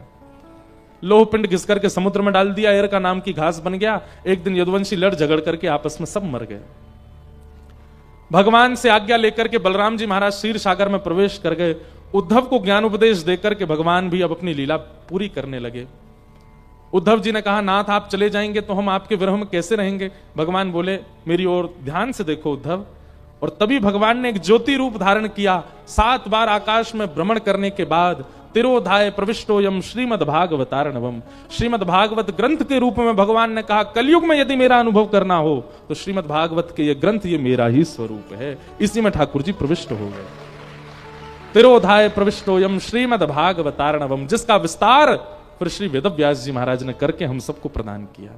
लोहपिंड घिस करके समुद्र में डाल दिया, एर का नाम की घास बन गया। एक दिन यदुवंशी लड़ झगड़ करके आपस में सब मर गए। भगवान से आज्ञा लेकर के बलराम जी महाराज क्षीर सागर में प्रवेश कर गए। उद्धव को ज्ञान उपदेश देकर के भगवान भी अब अपनी लीला पूरी करने लगे। उद्धव जी ने कहा, नाथ आप चले जाएंगे तो हम आपके विरह में कैसे रहेंगे? भगवान बोले, मेरी ओर ध्यान से देखो उद्धव। और तभी भगवान ने एक ज्योति रूप धारण किया। 7 बार आकाश में भ्रमण करने के बाद तिरोधाय प्रविष्टोयम श्रीमद् भागवतार्णवम, श्रीमद् भागवत ग्रंथ के रूप में भगवान ने कहा, कलयुग में यदि मेरा अनुभव करना हो तो श्रीमद् भागवत के ये ग्रंथ, ये मेरा ही स्वरूप है। इसी में ठाकुर जी प्रविष्ट हो गए। तिरोधाय प्रविष्टोयम श्रीमद् भागवतार्णवम, जिसका विस्तार फिर श्री वेदव्यास जी महाराज ने करके हम सबको प्रदान किया।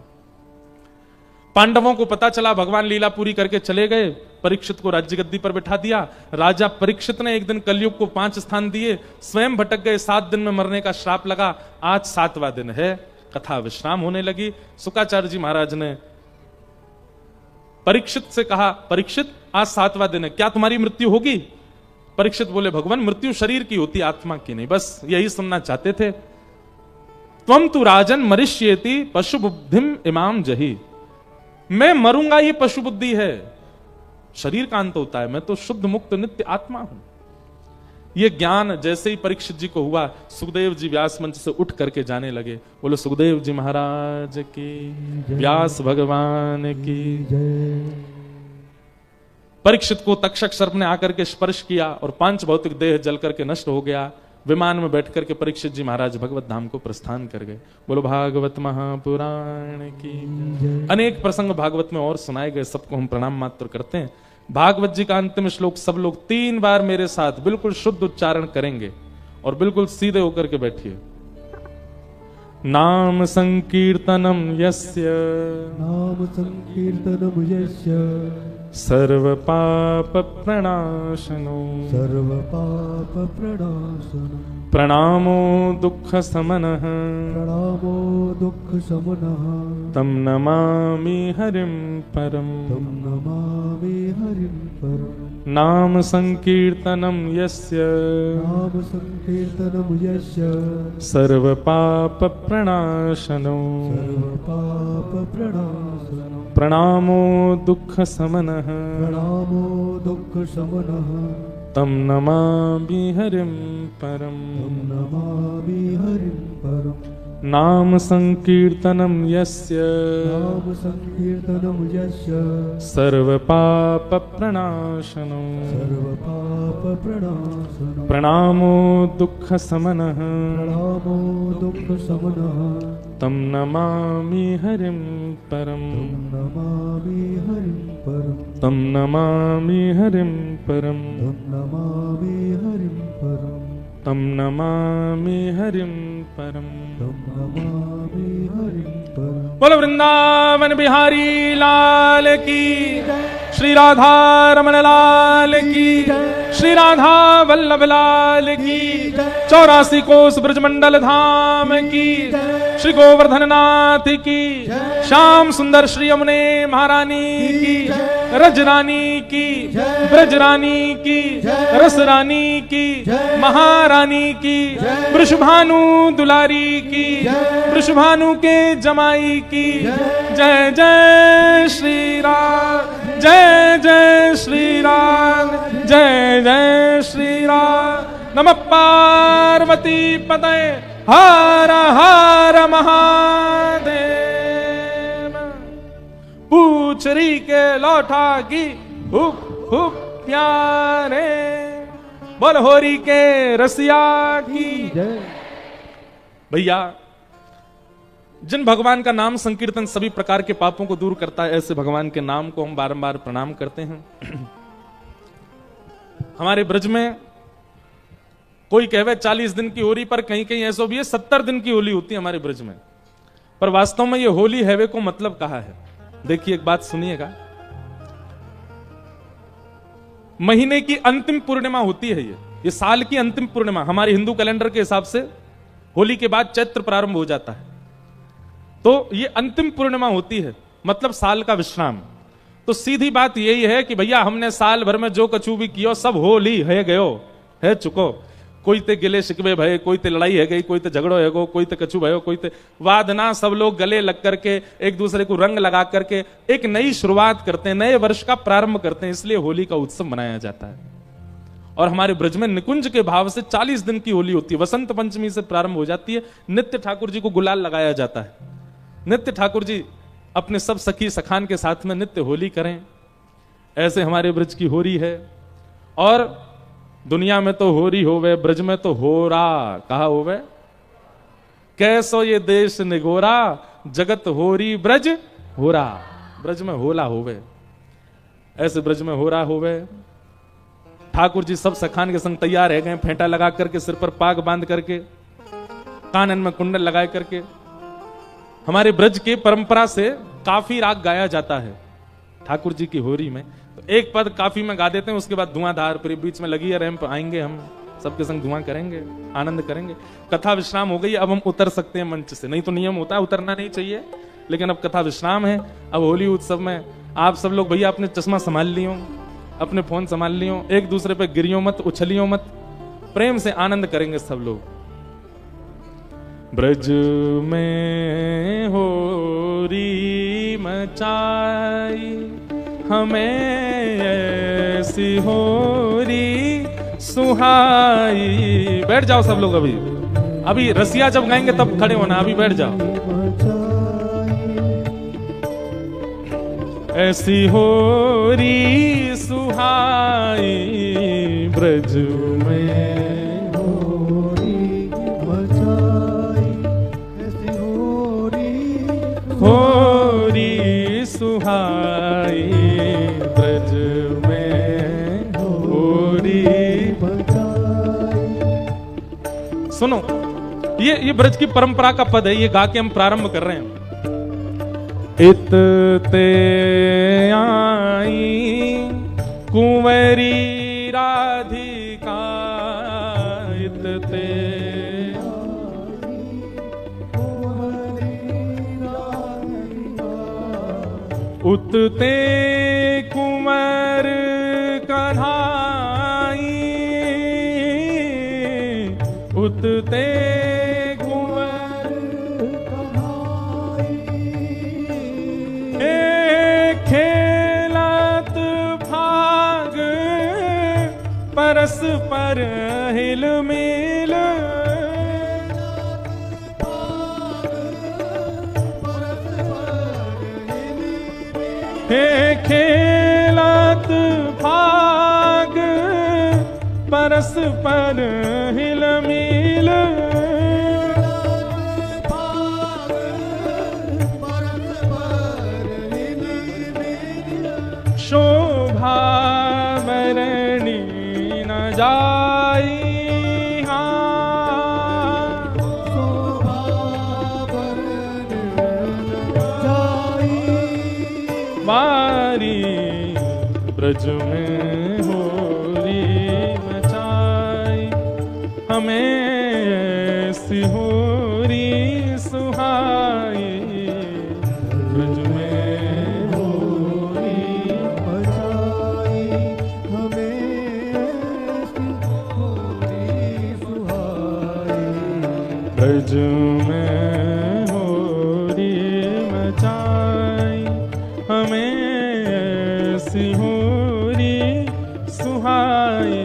पांडवों को पता चला, भगवान लीला पूरी करके चले गए। परीक्षित को राज्य गद्दी पर बिठा दिया। राजा परीक्षित ने एक दिन कलयुग को 5 स्थान दिए, स्वयं भटक गए। 7 दिन में मरने का श्राप लगा। आज 7वां दिन है, कथा विश्राम होने लगी। शुकाचार्य जी महाराज ने परीक्षित से कहा, परीक्षित आज 7वां दिन है, क्या तुम्हारी मृत्यु होगी? परीक्षित बोले, भगवान मृत्यु शरीर की होती, आत्मा की नहीं। बस यही सुनना चाहते थे। त्वम तु राजन मरिष्येति पशु बुद्धिम इमाम जही, मैं मरूंगा ये पशु बुद्धि है, शरीर का अंत होता है, मैं तो शुद्ध मुक्त नित्य आत्मा हूं। ये ज्ञान जैसे ही परीक्षित जी को हुआ, सुखदेव जी व्यास मंच से उठ करके जाने लगे। बोलो सुखदेव जी महाराज की, व्यास भगवान की जय। परीक्षित को तक्षक सर्प ने आकर के स्पर्श किया और 5 भौतिक देह जल करके नष्ट हो गया। विमान में बैठ करके परीक्षित जी महाराज भगवत धाम को प्रस्थान कर गए। बोलो भागवत महापुराण की। अनेक प्रसंग भागवत में और सुनाए गए, सबको हम प्रणाम मात्र करते हैं। भागवत जी का अंतिम श्लोक सब लोग 3 बार मेरे साथ बिल्कुल शुद्ध उच्चारण करेंगे और बिल्कुल सीधे होकर के बैठिए। नाम संकीर्तनम यस्य, नाम संकीर्तनम यस्य, सर्व पाप प्रणाशनो, सर्व पाप प्रणाशनो, प्रणामो दुःख समनः, प्रणामो दुःख समनः, तम नमामि हरिं परम, तम नमामि हरिं परम। नाम संकीर्तनम यस्य, नाम संकीर्तनम यस्य, सर्व पाप प्रणाशनो, सर्व पाप प्रणाशनो, प्रणामो दुःख समनः, प्रणामो दुःख समनः, तम नमामि हरिं परम, तम नमामि हरिं परम। नाम संकीर्तनम यस्य नाम संकीर्तनम यस्य सर्वपाप प्रणाशनो सर्वपाप प्रणाशनम् प्रणामो दुःख समनः प्रणामो दुःख समनः तं नमामि हरिं परम् नमामि हरिं परम् तं नमामि हरिं परम् नमामि हरिं परम् तं नमामि हरिं परम् नमामि हरिं परम्। बोलो वृंदावन बिहारी लाल की, श्री राधा रमण लाल की, श्री राधा वल्लभ लाल की, 84 कोस ब्रजमंडल धाम की, श्री गोवर्धन नाथ की, श्याम सुंदर श्री यमुने महारानी की, रजरानी की, ब्रजरानी की, रसरानी की, महारानी की, वृषभानु दुलारी की, वृषभानु के जमाई की, जय जय श्री राम, जय जय श्री राम, जय जय श्री राम। नमः पार्वती पतये हर हर महादेव। पूछरी के लौटा की हुप हुप प्यारे, बोल होरी के रसिया की जय। भैया, जिन भगवान का नाम संकीर्तन सभी प्रकार के पापों को दूर करता है, ऐसे भगवान के नाम को हम बारंबार प्रणाम करते हैं। हमारे ब्रज में कोई कहवे 40 दिन की होली, पर कहीं कहीं ऐसा भी है 70 दिन की होली होती है हमारे ब्रज में। पर वास्तव में ये होली हैवे को मतलब कहा है, देखिए एक बात सुनिएगा। महीने की अंतिम पूर्णिमा होती है, ये साल की अंतिम पूर्णिमा। हमारे हिंदू कैलेंडर के हिसाब से होली के बाद चैत्र प्रारंभ हो जाता है, तो ये अंतिम पूर्णिमा होती है, मतलब साल का विश्राम। तो सीधी बात यही है कि भैया हमने साल भर में जो कछु भी किया सब होली है गयो है चुको। कोई ते गिले शिकवे भय, कोई ते लड़ाई है गई, कोई ते झगड़ो है गो, कोई ते कछु भयो, कोई ते वादना। सब लोग गले लग करके एक दूसरे को रंग लगा करके एक नई शुरुआत करते हैं, नए वर्ष का प्रारंभ करते हैं, इसलिए होली का उत्सव मनाया जाता है। और हमारे ब्रज में निकुंज के भाव से 40 दिन की होली होती है। वसंत पंचमी से प्रारंभ हो जाती है। नित्य ठाकुर जी को गुलाल लगाया जाता है। नित्य ठाकुर जी अपने सब सखी सखान के साथ में नित्य होली करें, ऐसे हमारे ब्रज की होरी है। और दुनिया में तो होरी होवे, ब्रज में तो होरा कहा होवे। कैसो ये देश निगोरा, जगत होरी ब्रज होरा। ब्रज में होला होवे, ऐसे ब्रज में होरा होवे। ठाकुर जी सब सखान के संग तैयार रह गए, फेंटा लगा करके, सिर पर पाग बांध करके, कानन में कुंडल लगा करके। हमारे ब्रज के परंपरा से काफी राग गाया जाता है ठाकुर जी की होरी में। तो एक पद काफी में गा देते हैं, उसके बाद धुआंधार फिर बीच में लगी है रैंप, आएंगे हम सबके संग धुआं करेंगे, आनंद करेंगे। कथा विश्राम हो गई, अब हम उतर सकते हैं मंच से। नहीं तो नियम होता है उतरना नहीं चाहिए, लेकिन अब कथा विश्राम है। अब होली उत्सव में आप सब लोग भैया अपने चश्मा संभाल लियो, अपने फोन संभाल लियो, एक दूसरे पे गिरियो मत, उछलियो मत, प्रेम से आनंद करेंगे सब लोग। ब्रज में होरी मचाई हमें ऐसी होरी सुहाई। बैठ जाओ सब लोग, अभी रसिया जब गाएंगे तब खड़े होना, अभी बैठ जाओ। ऐसी होरी सुहाई ब्रज में होरी सुहाई ब्रज में होरी बजाई। सुनो, ये ब्रज की परंपरा का पद है, ये गा के हम प्रारंभ कर रहे हैं। इत ते आई कुंवरी राधिका, इत ते उतते कुंवर कन्हाई, उतते कुंवर कन्हाई। खेलत भाग परस्पर हिल मिल, हे खेलत फाग परस पर हिल मिल शोभा बरणी न जाई मारी ब्रज में होरी मचाई हमें ऐसी होरी सुहाई ब्रज में होरी मचाई हमें ऐसी होरी सुहाई ब्रज में होरी मचाई हमें ऐसी होरी सुहाई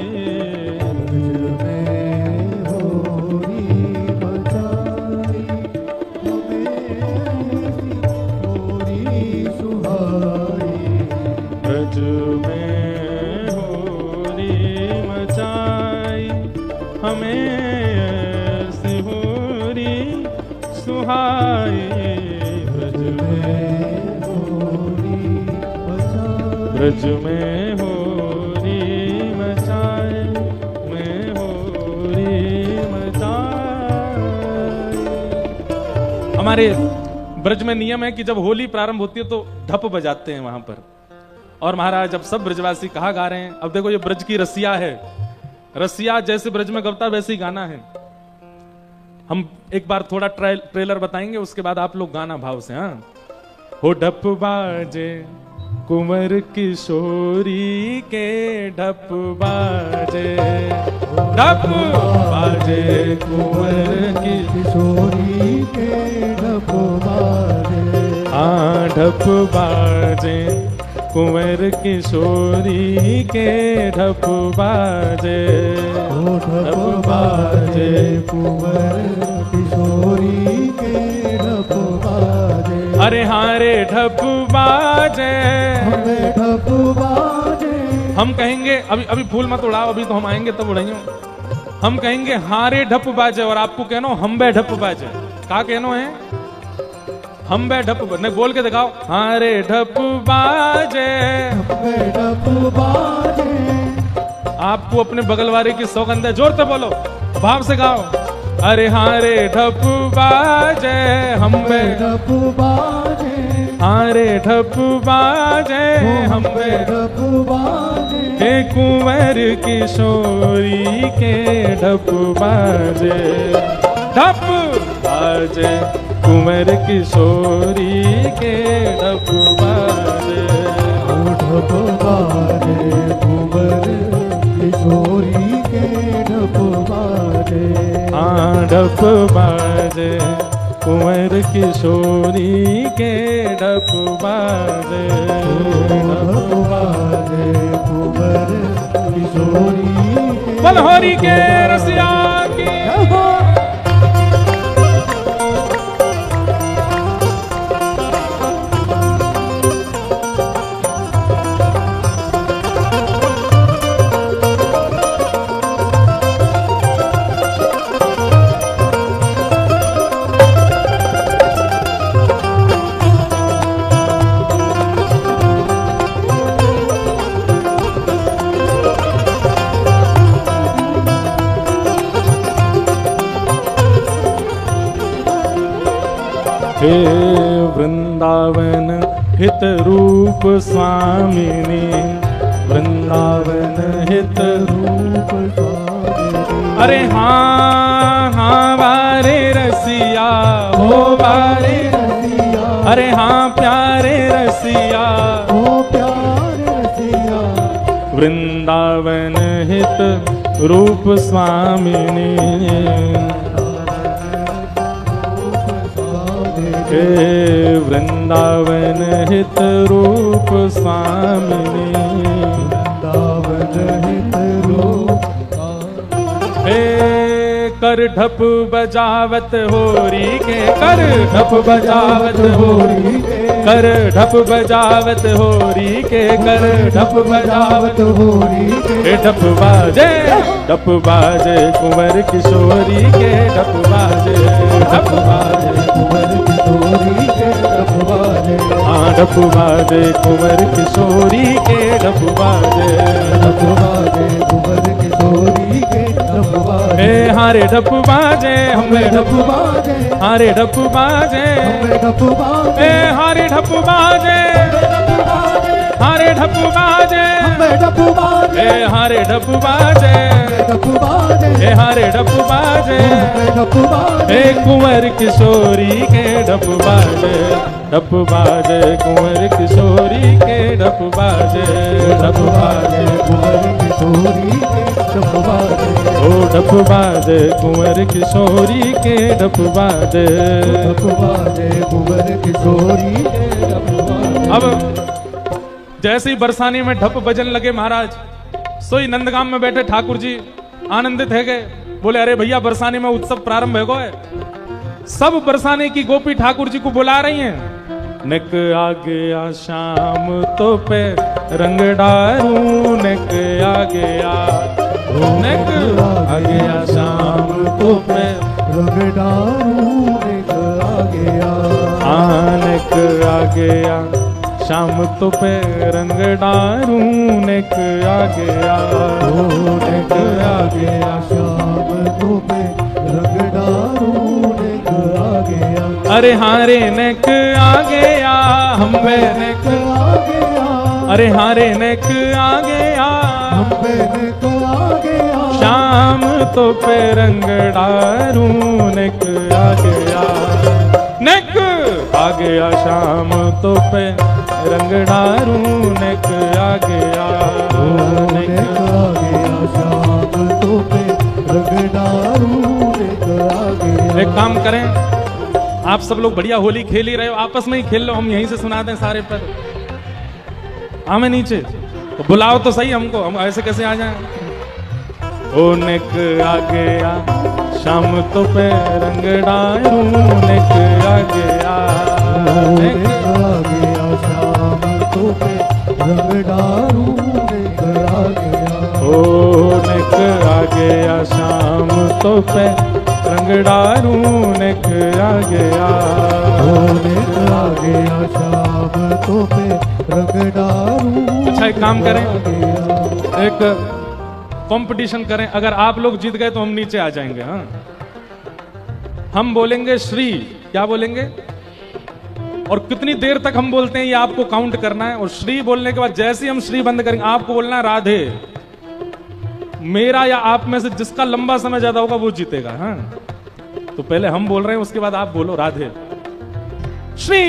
ब्रज में होरी मचाई हमें ऐसी होरी सुहाई ब्रज में होरी मचाए में होरी मचाए। हमारे ब्रज में नियम है कि जब होली प्रारंभ होती है तो ढप बजाते हैं वहां पर। और महाराज अब सब ब्रजवासी कहाँ गा रहे हैं? अब देखो ये ब्रज की रसिया है, रसिया जैसे ब्रज में गवता वैसे ही गाना है। हम एक बार थोड़ा ट्रेलर बताएंगे, उसके बाद आप लोग गाना भाव से। हाँ, हो ढप बाजे कुंवर किशोरी के ढप बाजे, ढप बाजे कुंवर किशोरी के ढप बाजे, हाँ ढप बाजे कुंवर किशोरी के ढप बाजे, ढप बाजे कुंवर किशोरी के ढप बाजे। अरे हाँ रे ढप बाजे, हमें ढप बाजे। हम कहेंगे अभी फूल मत उड़ाओ, अभी तो हम आएंगे तब उड़ाइयो। हम कहेंगे हाँ रे ढप बाजे और आपको कहनो हम बे ढप बाजे। का कहनो है? हम बे ढप नहीं बोल के दिखाओ। हाँ रे ढप बाजे, हमें ढप बाजे। आपको अपने बगल वाले की सौगंध है, जोर से बोलो, भाव से गाओ। अरे हाँ रे ढप बाजे, हम बे ढप बाजे, हाँ रे ढप बाजे, हम बे ढप बाजे। हे कुंवर किशोरी के ढप बाजे, ढप बाजे कुंवर किशोरी के ढप बाजे, ढप बाजे कुंवर किशोरी के ढप बाजे। हाँ ढप बाजे कुंवर किशोरी के ढप बाजे, ढप बाजे कुंवर किशोरी के बलहोरी के रसिया की। हे वृंदावन हित रूप स्वामिनी, वृंदावन हित रूप स्वामिनी। अरे हाँ हाँ वारे रसिया, हो वारे रसिया। अरे हाँ प्यारे रसिया, हो प्यारे रसिया। वृंदावन हित रूप स्वामिनी, हे वृंदावन हित रूप स्वामिनी, वृंदावन हित रूप। हे कर ढप बजावत होरी के, कर ढप बजावत होरी के, कर ढप बजावत होरी के, कर ढप बजावत होरी के, ढप बाजे, ढप बाजे कुंवर किशोरी के, ढप बाजे, ढप बाजे कुंवर किशोरी के, ढप बाजे, हाँ ढप बाजे कुंवर किशोरी के, ढप बाजे, ढप बाजे कुंवर किशोरी के, ढप बाजे, हारे ढप बाजे हमें ढप बाजे, हारे ढप बाजे, हमें ढप बाजे, हारे ढप बाजे, हारे ढप बाजे, हमें ढप बाजे, हारे ढप बाजे, ढप बाजे, हारे ढप बाजे, हमें ढप बाजे, कुंवर किशोरी के ढप बाजे, ढप बाजे कुंवर किशोरी के ढप बाजे, ढप बाजे कुंवर किशोरी के, ढप बाजे, ओ ढप बाजे कुंवर किशोरी के ढप बाजे, ढप बाजे कुंवर किशोरी के, ढप बाजे। अब जैसे ही बरसाने में ढप बजन लगे महाराज, सोई नंदगाम में बैठे ठाकुर जी आनंदित है गए, बोले अरे भैया बरसाने में उत्सव प्रारंभ है गो है। सब बरसाने की गोपी ठाकुर जी को बुला रही हैं। नक आ गया शाम तो पे रंग डारू, नक आ गया, नक आ गया शाम तो पे रंग डारू, नक आ गया, नक आ गया शाम तो पे रंग डारू, नक आ गया, नक आ गया शाम तो पे रंग डारू, नक आ गया, अरे हारे नक आ गया, हम पे नक आ गया, अरे हारे नक आ गया, हम पे नक आ गया, शाम तो पे रंग डारू, नक आ गया, नक आ गया शाम तो पे रंग डारू, नक आ गया, नक आ गया शाम तो पे रंग डारू, नक आ गया। एक काम करें, आप सब लोग बढ़िया होली खेल ही रहे हो, आपस में ही खेल लो, हम यहीं से सुना दें सारे पर। हमें नीचे तो बुलाओ तो सही हमको, हम ऐसे कैसे आ जाएं। ओ नक आ गया शाम तो पे रंग डारू, नक आ गया, नक आ गया शाम तो पे रंग डारू, नक आ गया, ओ नक आ गया शाम तो पे रंग डारू, नक आ गया, नक आ गया शाम तो पे रंग डारू। अच्छा एक काम करें, एक कंपटीशन करें, अगर आप लोग जीत गए तो हम नीचे आ जाएंगे। हाँ हम बोलेंगे श्री, क्या बोलेंगे और कितनी देर तक हम बोलते हैं ये आपको काउंट करना है, और श्री बोलने के बाद जैसे ही हम श्री बंद करेंगे आपको बोलना है राधे। मेरा या आप में से जिसका लंबा समय ज्यादा होगा वो जीतेगा। हाँ तो पहले हम बोल रहे हैं, उसके बाद आप बोलो राधे। श्री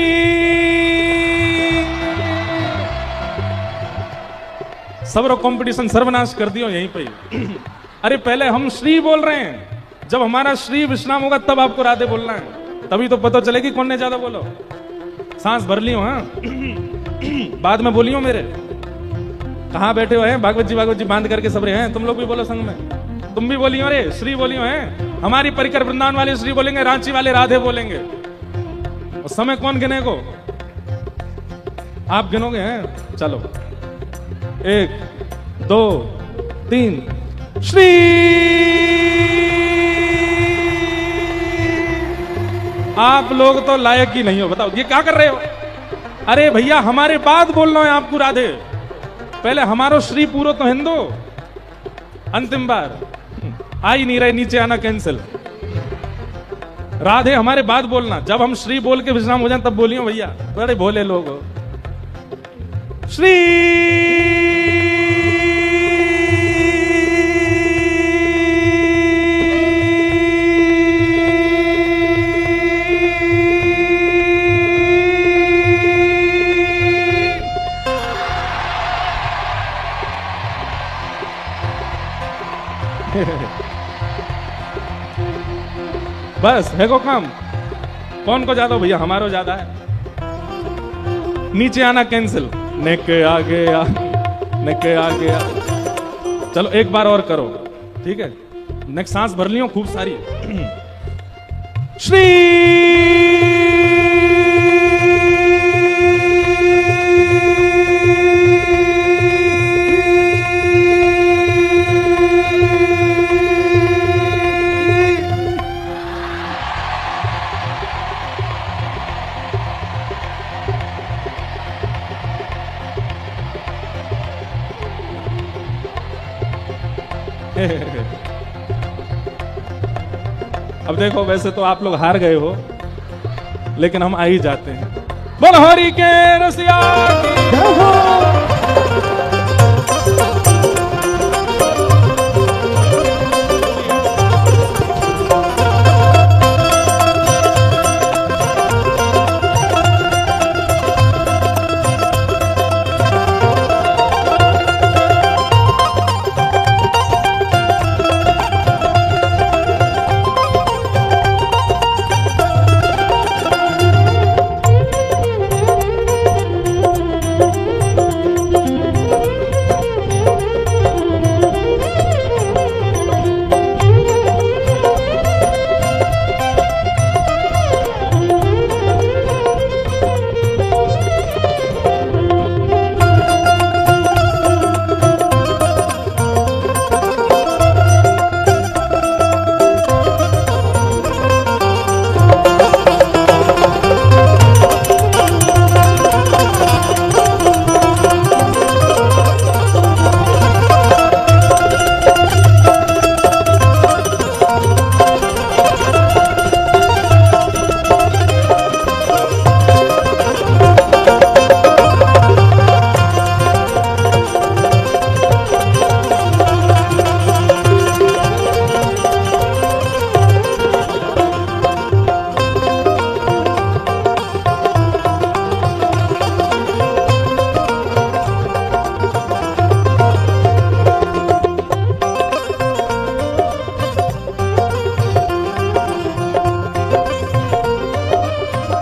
सबरो कंपटीशन सर्वनाश कर दियो यहीं पे। अरे पहले हम श्री बोल रहे हैं, जब हमारा श्री विश्राम होगा तब आपको राधे बोलना है, तभी तो पता चलेगी कौन ने ज्यादा बोलो। सांस भर लियो, हाँ बाद में बोलियो मेरे। कहाँ बैठे हुए हैं भागवत जी बांध करके सब रहे हैं, तुम लोग भी बोलो संग में, तुम भी बोलियो, अरे श्री बोलियो हैं। हमारी परिकर वृंदावन वाले श्री बोलेंगे, रांची वाले राधे बोलेंगे। और समय कौन गिने को, आप गिनोगे हैं? चलो 1 2 3 श्री। आप लोग तो लायक ही नहीं हो, बताओ ये क्या कर रहे हो? अरे भैया हमारे बाद बोलना है आपको राधे, पहले हमारो श्री पूरो तो हिंदू। अंतिम बार आ ही नहीं रहे, नीचे आना कैंसिल। राधे हमारे बाद बोलना, जब हम श्री बोल के विश्राम हो जाए तब बोलियो भैया, बड़े भोले लोग हो। श्री बस है को काम। कौन को ज्यादा भैया? हमारो ज्यादा है। नीचे आना कैंसिल। नेक आ गया, नेक आ गया। चलो एक बार और करो, ठीक है? नेक्स्ट सांस भर लियो खूब सारी। श्री अब देखो, वैसे तो आप लोग हार गए हो, लेकिन हम आ ही जाते हैं। बोल हरि के रसिया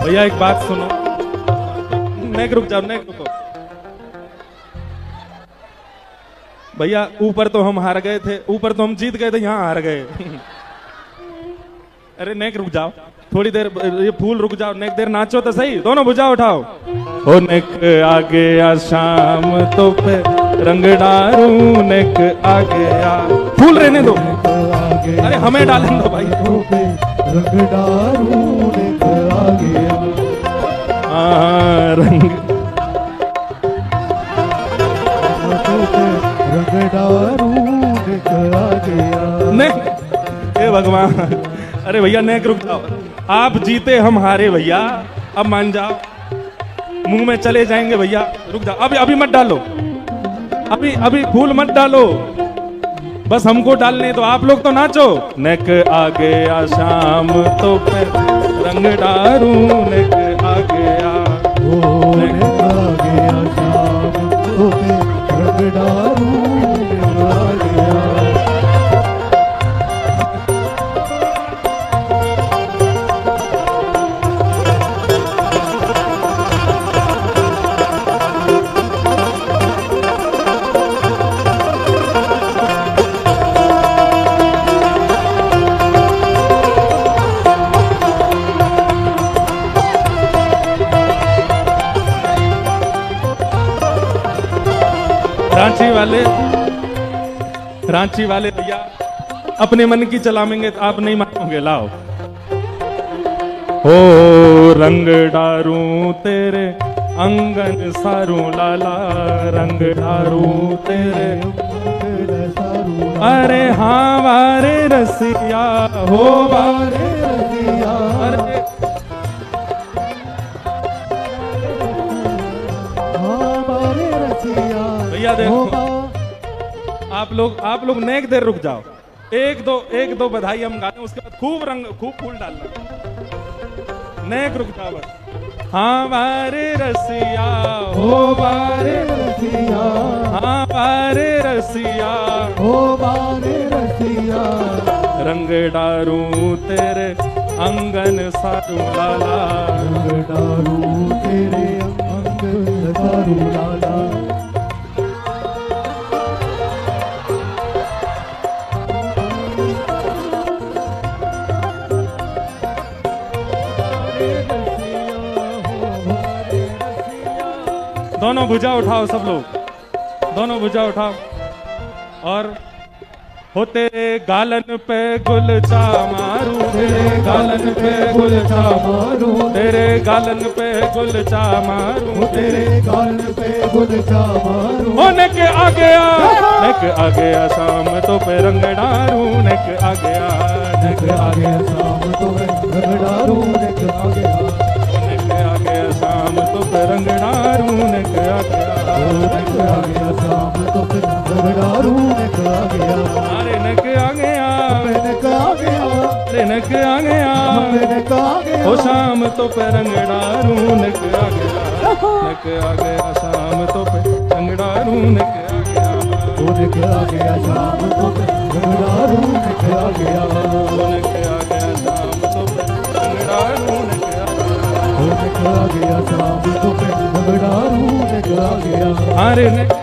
भैया, एक बात सुनो। नेक रुक जाओ, नेक रुको भैया। ऊपर तो हम हार गए थे, ऊपर तो हम जीत गए थे, यहाँ हार गए। अरे नेक रुक जाओ थोड़ी देर, ये फूल रुक जाओ, नेक देर नाचो तो सही, दोनों भुजा उठाओ। ओ नेक आगे आ शाम तो पे रंग डारू, नेक आगे आ, फूल रहने दो, अरे हमें डालने दो भाई। रंग डारू नेक आगे आ, रंग रंग डारू नेक आगे आ। नहीं, हे भगवान, अरे भैया नेक रुक जाओ, आप जीते हम हारे भैया, अब मान जाओ, मुंह में चले जाएंगे भैया, रुक जाओ, अभी मत डालो, अभी फूल मत डालो, बस हमको डालने तो, आप लोग तो नाचो। नेक आगे आ शाम तो पे रंग डारू, नेक आगे आ, नेक आगे आ शाम तो पे रंग डारू, नेक आगे आ। रांची वाले भैया अपने मन की चलावेंगे तो आप नहीं मानोगे, लाओ। हो रंग डारू तेरे अंगन सारू लाला, रंग डारू तेरे अरे हाँ वारे रसिया, हो वारे रसिया, अरे हाँ वारे रसिया। भैया देखो, आप लोग नेक देर रुक जाओ, एक दो बधाई हम गाने, उसके बाद खूब फूल डालना। नेक रुक जाओ बस। हाँ वारे रसिया, हो वारे रसिया, हाँ वारे रसिया, हो वारे रसिया, रंग डारू तेरे अंगन सारू लाला, रंग डारू तेरे अंगन सारू लाला। दोनों भुजा उठाओ सब लोग, दोनों भुजा उठाओ, और हो तेरे गालन पे गुलचा मारू, तेरे गालन पे गुलचा मारू, तेरे गालन पे गुलचा मारू, तेरे गालन पे गुलचा मारू। होने के आ गया, नेक आ गया शाम तो पे रंग डारू, नेक आ गया, नेक आ गया शाम तो पे रंग डारू, नेक आ गया, नेक आ गया शाम तो पे रंग डारू, नेक आ गया, नेक आ गया शाम तो पे रंग डारू, नेक आ गया, अरे नेक आ गया, नेक आ गया, अरे नेक आ गया, नेक आ गया, हो शाम तो पे रंग डारू, नेक आ गया, नेक आ गया शाम तो पे रंग डारू, नेक आ गया, नेक आ गया शाम तो पे रंग डारू, नेक आ गया, नेक आ गया शाम तो पे रंग डारू, नेक आ गया, नेक आ गया शाम तो पे रंग डारू, नेक आ गया, अरे नेक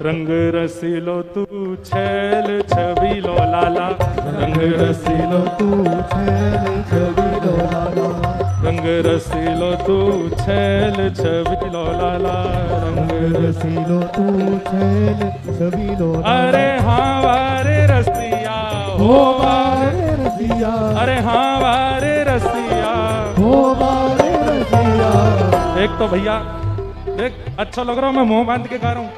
रंग रसीलो तू छैल छबीलो लाला, रंग रसीलो तू छैल छबीलो लाला, रंग रसीलो तू छैल छबीलो लाला, रंग रसीलो तू छैल छबीलो लाला। अरे हाँ वारे रसिया हो मारे रसिया, अरे हाँ वारे रसिया, हो मारे रसिया। एक तो भैया देख अच्छा लग रहा हूँ, मैं मुंह बांध के गा रहा हूँ,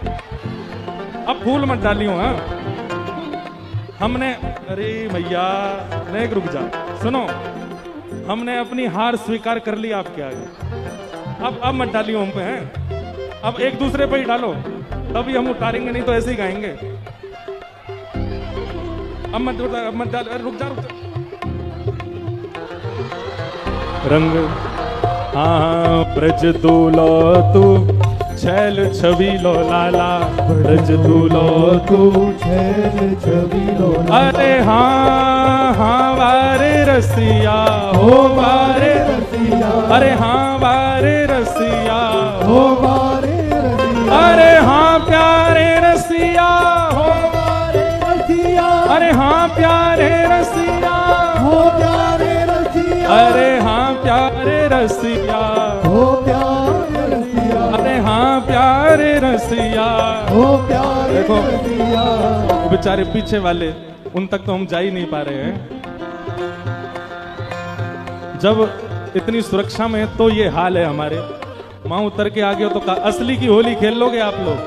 अब फूल मत डालियो। हाँ हमने, अरे भैया नहीं रुक जा, सुनो, हमने अपनी हार स्वीकार कर ली आपके आगे, अब मत डालियो हम पे। हैं अब एक दूसरे पे ही डालो, तभी हम उतारेंगे, नहीं तो ऐसे ही गाएंगे। अब मत डाल, अरे रुक जा। रंग हाँ ब्रज दूलो तू छैल छबीलो लाला, ब्रज दूलो तू छैल छबीलो लाला। अरे हाँ हाँ वारे रसिया, हो मारे रसिया, अरे हाँ वारे रसिया, हो मारे रसिया। अरे हाँ प्यारे रसिया, हो मारे रसिया, अरे हाँ प्यारे रसिया, हो प्यारे रसिया, अरे हाँ प्यारे रसिया, हो प्यारे रसिया, अरे हाँ प्यारे रसिया, हो प्यारे देखो रसिया। बेचारे पीछे वाले, उन तक तो हम जा ही नहीं पा रहे हैं। जब इतनी सुरक्षा में तो ये हाल है हमारे, वहां उतर के आ गए हो तो असली की होली खेल लोगे आप लोग।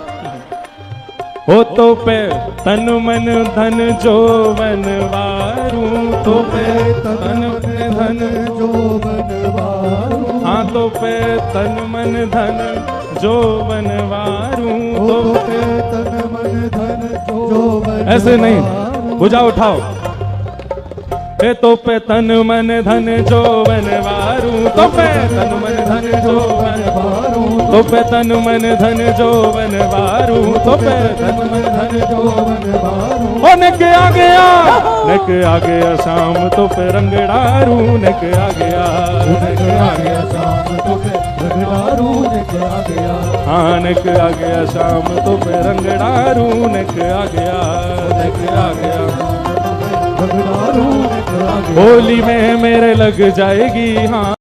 हो तो पे तन मन धन जो बनवारू, तो पे तन मन धन जो बनवारू, हाँ तो पे तन मन धन जो बनवारू, तो पे तन मन धन जो बनवारू। ऐसे नहीं, भुजा उठाओ। हे तो पे तन मन धन जो बनवारू, तो पे तन मन धन जो बनवारू, तो पे तन मन धन जो बनवारू, तो पे तन मन धन जो बनवारू। ओ नेक आ गया, नेक आ गया शाम तो पे रंग डारू, नेक आ गया, नेक आ गया शाम तो पे रंग डारू, नेक आ गया, हाँ नेक आ गया शाम तो पे रंग डारू, नेक आ गया, नेक आ गया। रंग डारू, नेक आ गया। होली में मेरे लग जाएगी हाँ।